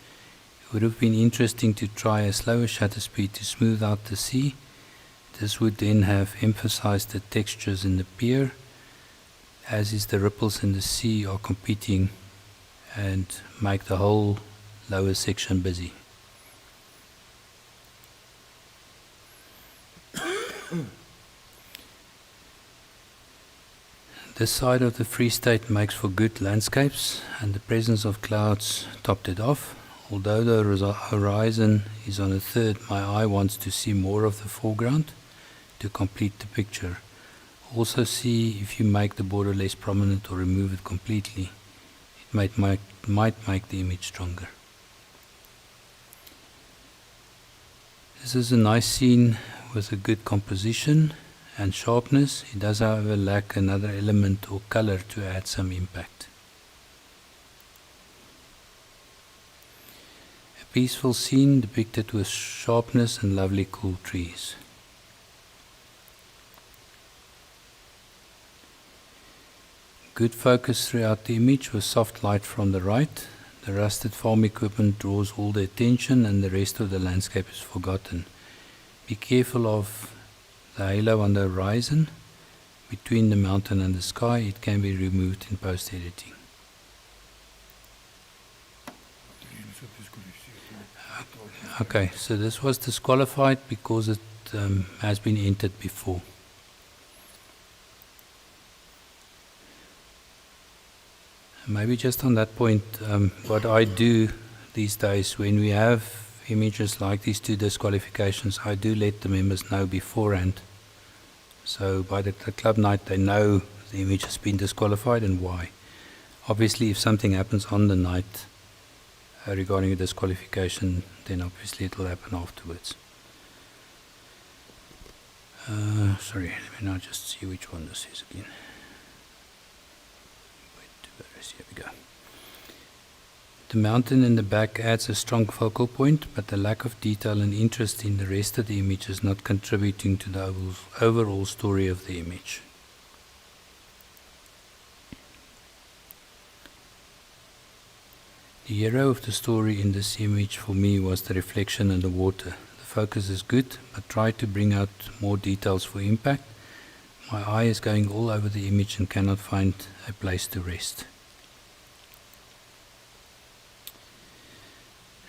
It would have been interesting to try a slower shutter speed to smooth out the sea. This would then have emphasized the textures in the pier, as is the ripples in the sea are competing and make the whole lower section busy. This side of the Free State makes for good landscapes, and the presence of clouds topped it off. Although the horizon is on a third, my eye wants to see more of the foreground to complete the picture. Also see if you make the border less prominent or remove it completely. It might make the image stronger. This is a nice scene with a good composition and sharpness. It does, however, lack another element or color to add some impact. A peaceful scene depicted with sharpness and lovely cool trees. Good focus throughout the image with soft light from the right. The rusted farm equipment draws all the attention and the rest of the landscape is forgotten. Be careful of the halo on the horizon between the mountain and the sky. It can be removed in post-editing. Okay, so this was disqualified because it has been entered before. Maybe just on that point, what I do these days when we have images like these 2 disqualifications, I do let the members know beforehand. So by the club night they know the image has been disqualified and why. Obviously if something happens on the night regarding a disqualification, then obviously it will happen afterwards. Sorry, let me now just see which one this is again. Here we go. The mountain in the back adds a strong focal point, but the lack of detail and interest in the rest of the image is not contributing to the overall story of the image. The hero of the story in this image for me was the reflection in the water. The focus is good, but try to bring out more details for impact. My eye is going all over the image and cannot find a place to rest.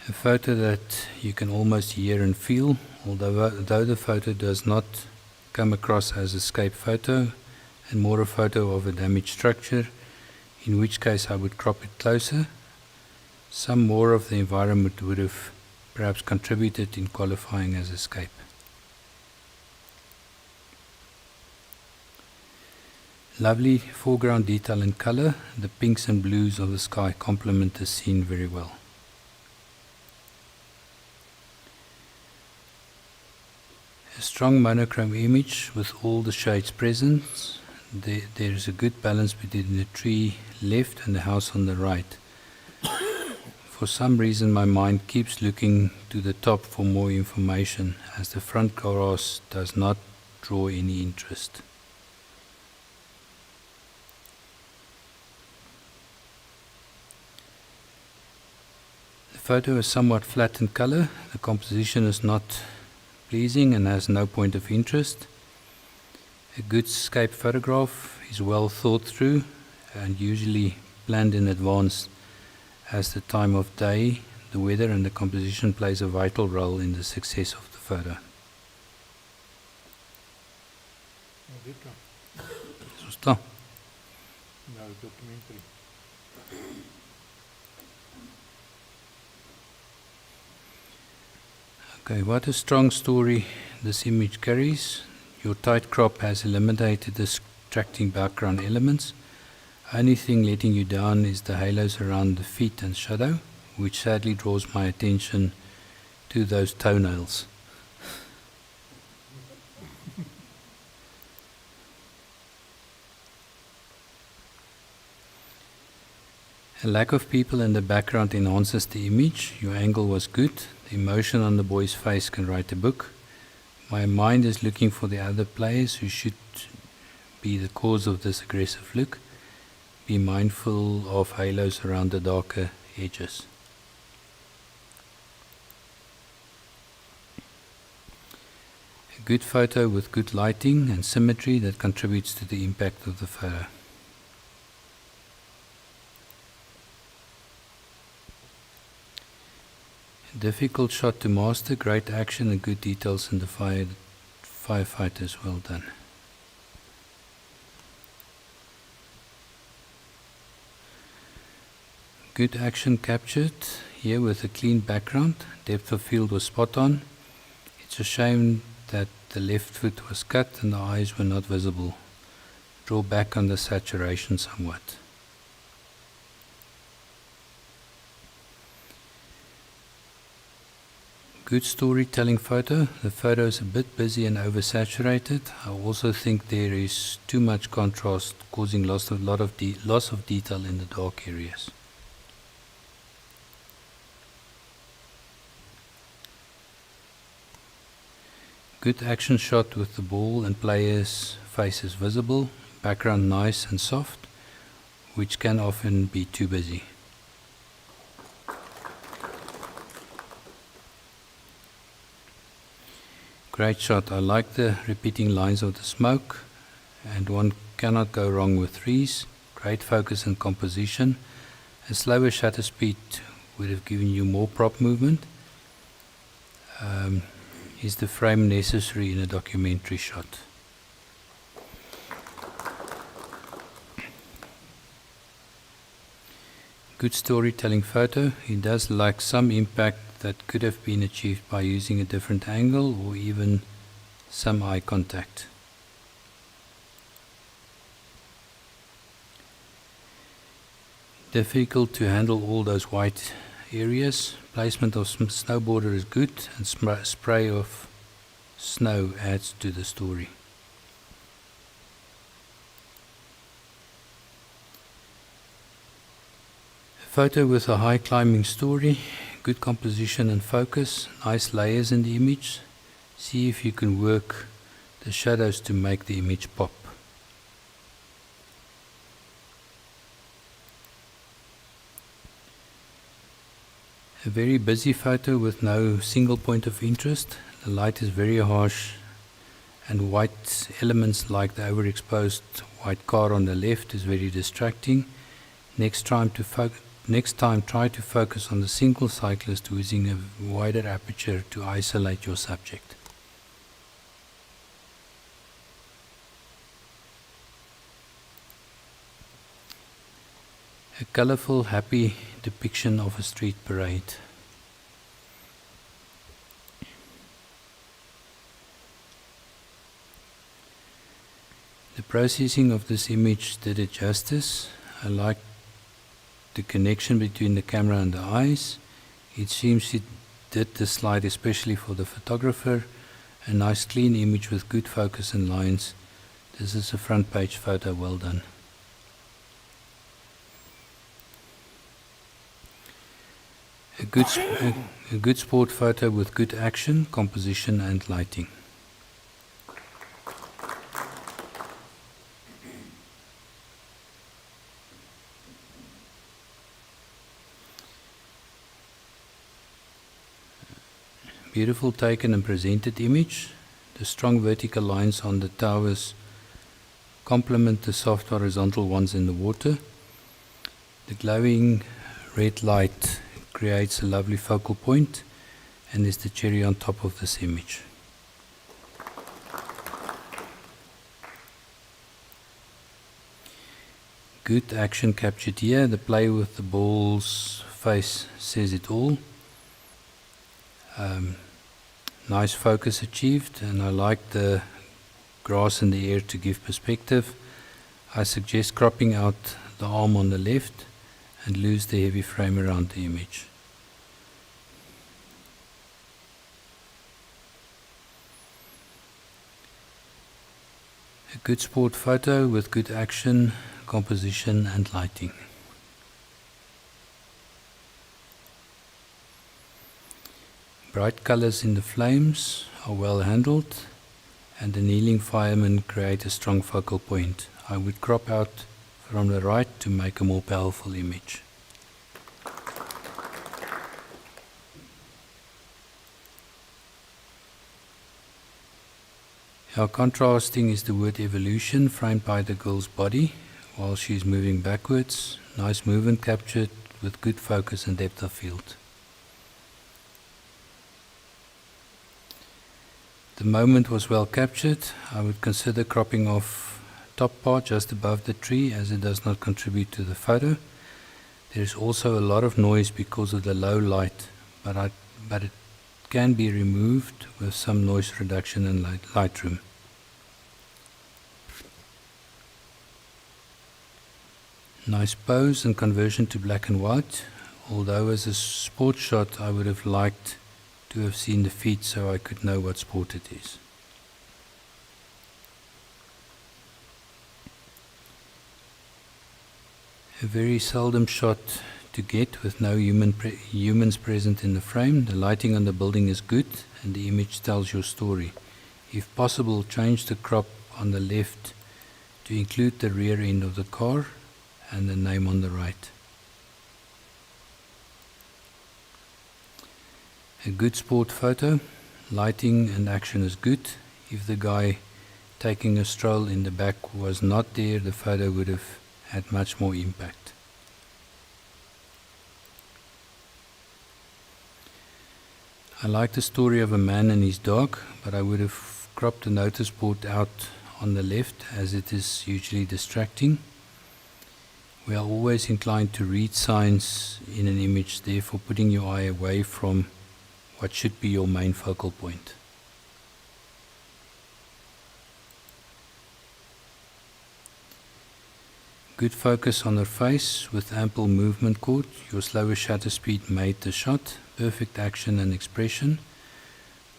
A photo that you can almost hear and feel, although the photo does not come across as a scape photo and more a photo of a damaged structure, in which case I would crop it closer. Some more of the environment would have perhaps contributed in qualifying as a scape. Lovely foreground detail and color. The pinks and blues of the sky complement the scene very well. A strong monochrome image with all the shades present. There is a good balance between the tree left and the house on the right. For some reason my mind keeps looking to the top for more information, as the front grass does not draw any interest. The photo is somewhat flat in color, the composition is not pleasing and has no point of interest. A good scape photograph is well thought through and usually planned in advance, as the time of day, the weather and the composition plays a vital role in the success of the photo. Nou dit kan. Dis ons klaar. Nou documentary. Okay, what a strong story this image carries. Your tight crop has eliminated the distracting background elements. Only thing letting you down is the halos around the feet and shadow, which sadly draws my attention to those toenails. A lack of people in the background enhances the image. Your angle was good. The emotion on the boy's face can write a book. My mind is looking for the other players who should be the cause of this aggressive look. Be mindful of halos around the darker edges. A good photo with good lighting and symmetry that contributes to the impact of the photo. A difficult shot to master, great action and good details in the firefighters, well done. Good action captured here with a clean background. Depth of field was spot on. It's a shame that the left foot was cut and the eyes were not visible. Draw back on the saturation somewhat. Good storytelling photo. The photo is a bit busy and oversaturated. I also think there is too much contrast, causing loss of detail in the dark areas. Good action shot with the ball and players' faces visible. Background nice and soft, which can often be too busy. Great shot. I like the repeating lines of the smoke, and one cannot go wrong with threes. Great focus and composition. A slower shutter speed would have given you more prop movement. Is the frame necessary in a documentary shot? Good storytelling photo. It does lack some impact that could have been achieved by using a different angle or even some eye contact. Difficult to handle all those white areas. Placement of snowboarder is good, and spray of snow adds to the story. A photo with a high climbing story, good composition and focus, nice layers in the image. See if you can work the shadows to make the image pop. A very busy photo with no single point of interest. The light is very harsh and white elements like the overexposed white car on the left is very distracting. Next time try to focus on the single cyclist using a wider aperture to isolate your subject. A colorful, happy depiction of a street parade. The processing of this image did it justice. I like the connection between the camera and the eyes. It seems it did the slide especially for the photographer. A nice clean image with good focus and lines. This is a front page photo, well done. A good sport photo with good action, composition and lighting. Beautiful taken and presented image. The strong vertical lines on the towers complement the soft horizontal ones in the water. The glowing red light creates a lovely focal point and is the cherry on top of this image. Good action captured here. The play with the ball's face says it all. Nice focus achieved, and I like the grass in the air to give perspective. I suggest cropping out the arm on the left and lose the heavy frame around the image. A good sport photo with good action, composition and lighting. Bright colors in the flames are well handled, and the kneeling firemen create a strong focal point. I would crop out from the right to make a more powerful image. How contrasting is the word evolution framed by the girl's body while she is moving backwards. Nice movement captured with good focus and depth of field. The moment was well captured. I would consider cropping off top part just above the tree as it does not contribute to the photo. There is also a lot of noise because of the low light, but it can be removed with some noise reduction in Lightroom. Nice pose and conversion to black and white, although as a sport shot I would have liked to have seen the feet so I could know what sport it is. A very seldom shot to get with no humans present in the frame. The lighting on the building is good and the image tells your story. If possible, change the crop on the left to include the rear end of the car and the name on the right. A good sport photo, lighting and action is good. If the guy taking a stroll in the back was not there, the photo would have had much more impact. I like the story of a man and his dog, but I would have cropped the notice board out on the left as it is usually distracting. We are always inclined to read signs in an image, therefore putting your eye away from what should be your main focal point. Good focus on her face with ample movement caught. Your slower shutter speed made the shot. Perfect action and expression.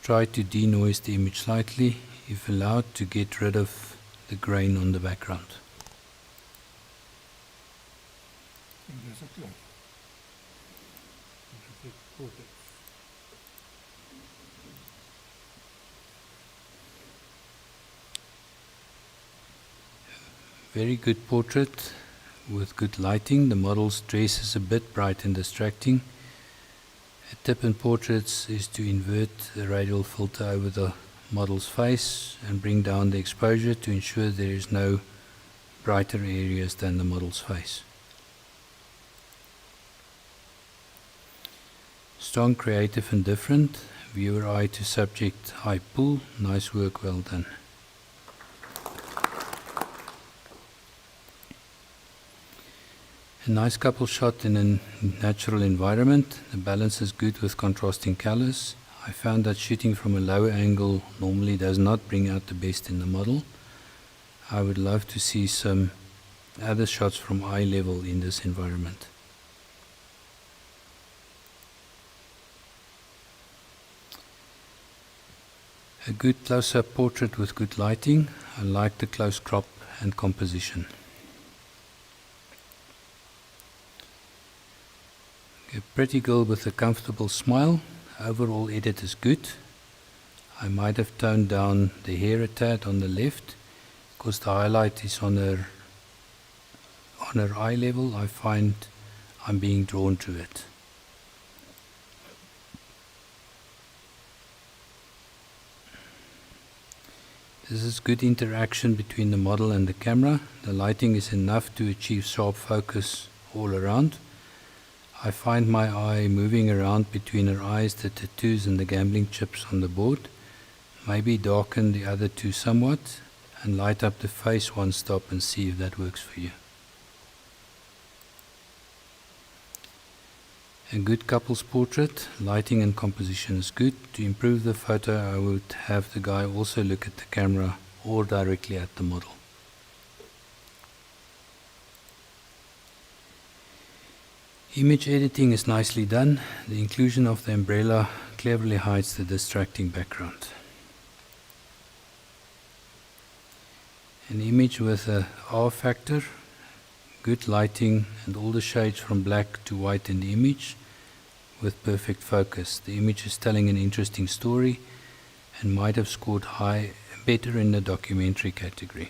Try to denoise the image slightly, if allowed, to get rid of the grain on the background. There's a cliff. There's a big portrait. Very good portrait with good lighting. The model's dress is a bit bright and distracting. A tip in portraits is to invert the radial filter over the model's face and bring down the exposure to ensure there is no brighter areas than the model's face. Strong, creative and different. Viewer eye to subject high pull. Nice work, well done. A nice couple shot in a natural environment. The balance is good with contrasting colors. I found that shooting from a lower angle normally does not bring out the best in the model. I would love to see some other shots from eye level in this environment. A good close-up portrait with good lighting. I like the close crop and composition. A Pretty girl with a comfortable smile. Overall edit is good. I might have toned down the hair a tad on the left because the highlight is on her eye level. I find I'm being drawn to it. This is good interaction between the model and the camera. The lighting is enough to achieve sharp focus all around. I find my eye moving around between her eyes, the tattoos and the gambling chips on the board. Maybe darken the other two somewhat and light up the face one stop and see if that works for you. A good couple's portrait, lighting and composition is good. To improve the photo, I would have the guy also look at the camera or directly at the model. Image editing is nicely done. The inclusion of the umbrella cleverly hides the distracting background. An image with a R factor, good lighting and all the shades from black to white in the image with perfect focus. The image is telling an interesting story and might have scored better in the documentary category.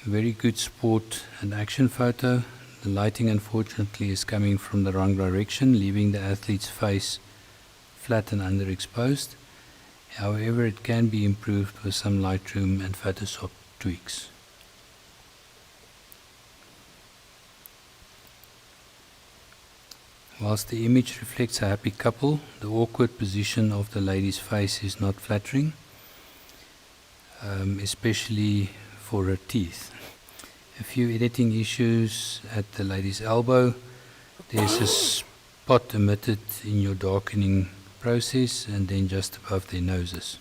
Very good sport and action photo. The lighting unfortunately is coming from the wrong direction, leaving the athlete's face flat and underexposed. However, it can be improved with some Lightroom and Photoshop tweaks. Whilst the image reflects a happy couple, the awkward position of the lady's face is not flattering, especially for her teeth. A few editing issues at the lady's elbow. There's a spot emitted in your darkening process and then just above their noses.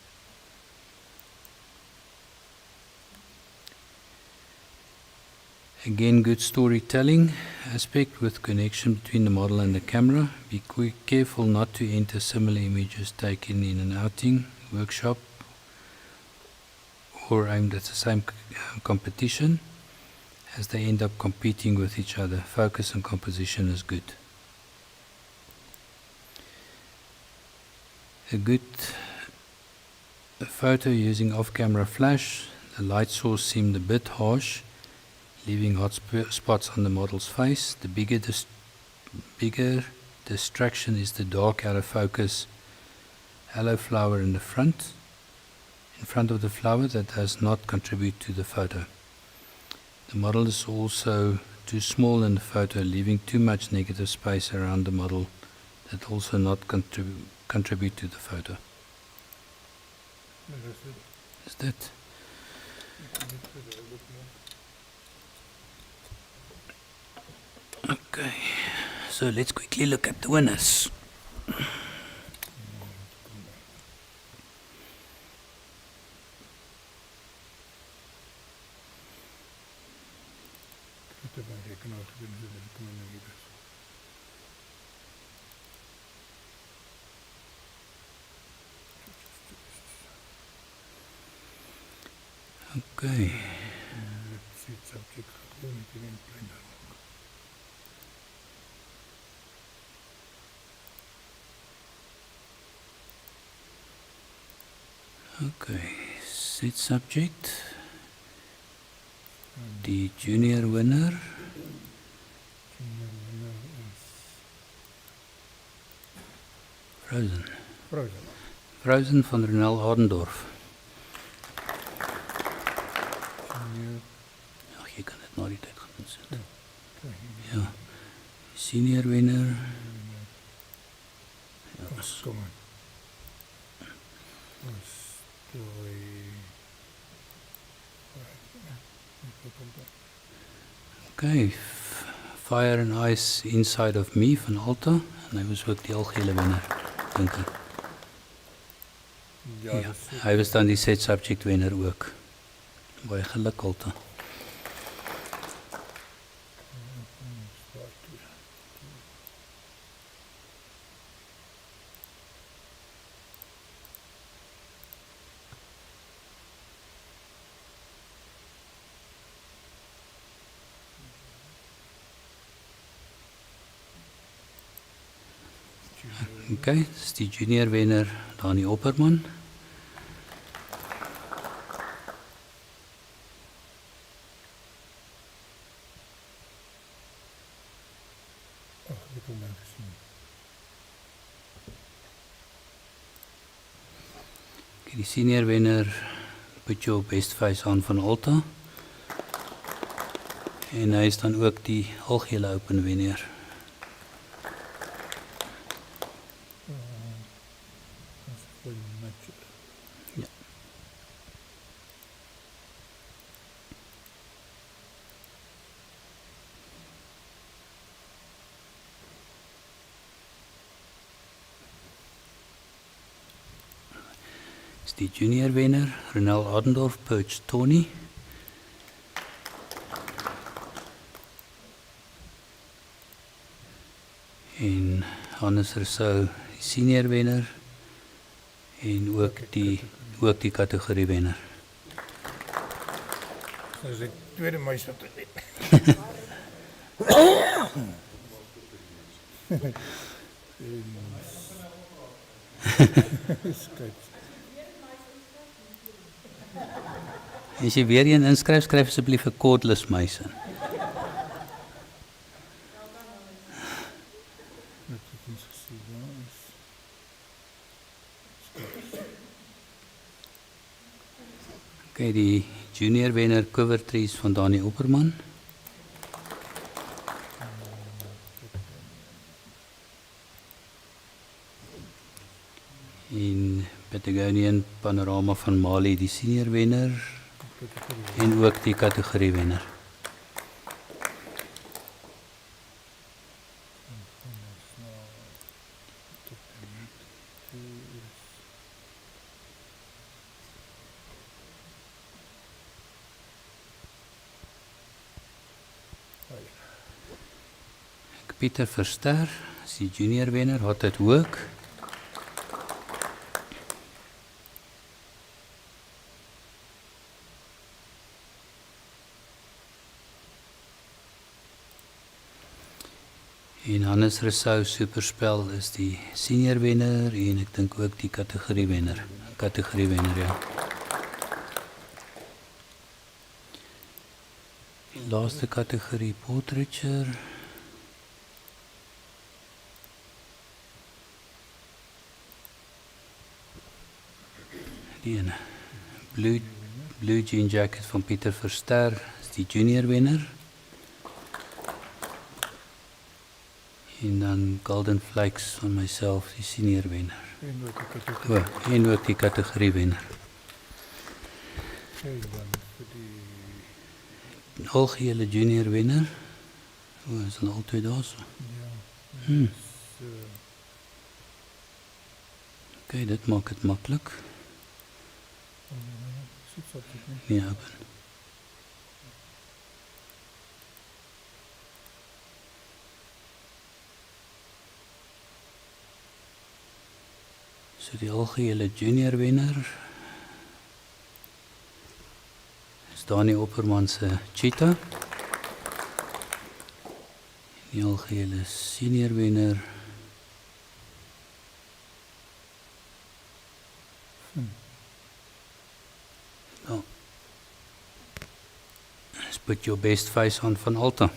Again, good storytelling aspect with connection between the model and the camera. Be careful not to enter similar images taken in an outing, workshop, or aimed at the same competition, as they end up competing with each other. Focus and composition is good. A good photo using off-camera flash. The light source seemed a bit harsh, leaving hot spots on the model's face. The bigger distraction is the dark out of focus aloe flower in front of the flower that does not contribute to the photo. The model is also too small in the photo, leaving too much negative space around the model that also not contribute to the photo. Is that? Okay, so let's quickly look at the winners. Okay. Okay, set subject. The junior winner. Frozen. Frozen van Renel Adendorf. Ach, jy kan dit na die tyd gaan sit. Ja. Senior winner. Ja, Kom aan. Okay, Fire and Ice Inside of Me van Alta. En hy was ook die algehele winnaar, dink ek. Ja, hy was dan die set subject winner ook. Baie geluk Alta. Okay, dis die junior wenner Dani Opperman. Ag, ek het hom nou gesien. Okay, die senior wenner Put Your Best Face On van Alta. En hy is dan ook die algehele open wenner. Dat is goeie match. Ja. Is die junior wenner Renel Adendorf Perch Tony. En Hannes Rousseau die senior wenner en ook die kategorie wenner. Dis die tweede muis wat ek het. Skryf. As jy weer een inskryf, skryf asseblief 'n cordless muis in. Net wat ons gesê daar is. Okay, die junior wenner Cover Trees van Dani Opperman. En Patagonian Panorama van Mali die senior wenner en ook die kategorie wenner. Pieter Verster is die junior wenner, had dit ook. En Hannes Rousseau Superspel is die senior wenner en ek dink ook die kategorie wenner. Kategorie wenner, ja. Die laaste kategorie Portraiture. Die ene. Blue Jean Jacket van Pieter Verster is die junior wenner. En dan Golden Flakes van myself, die senior wenner. En ook die kategorie wenner. Okay, dan vir die Algehele junior wenner. Is hulle al twee daar so? ja. Okay, dit maak het maklik. Sit op dit nie. Nee, open. So die algehele junior wenner is Dani Opperman se Cheetah. Die algehele senior wenner Put Your Best Face On van Alta.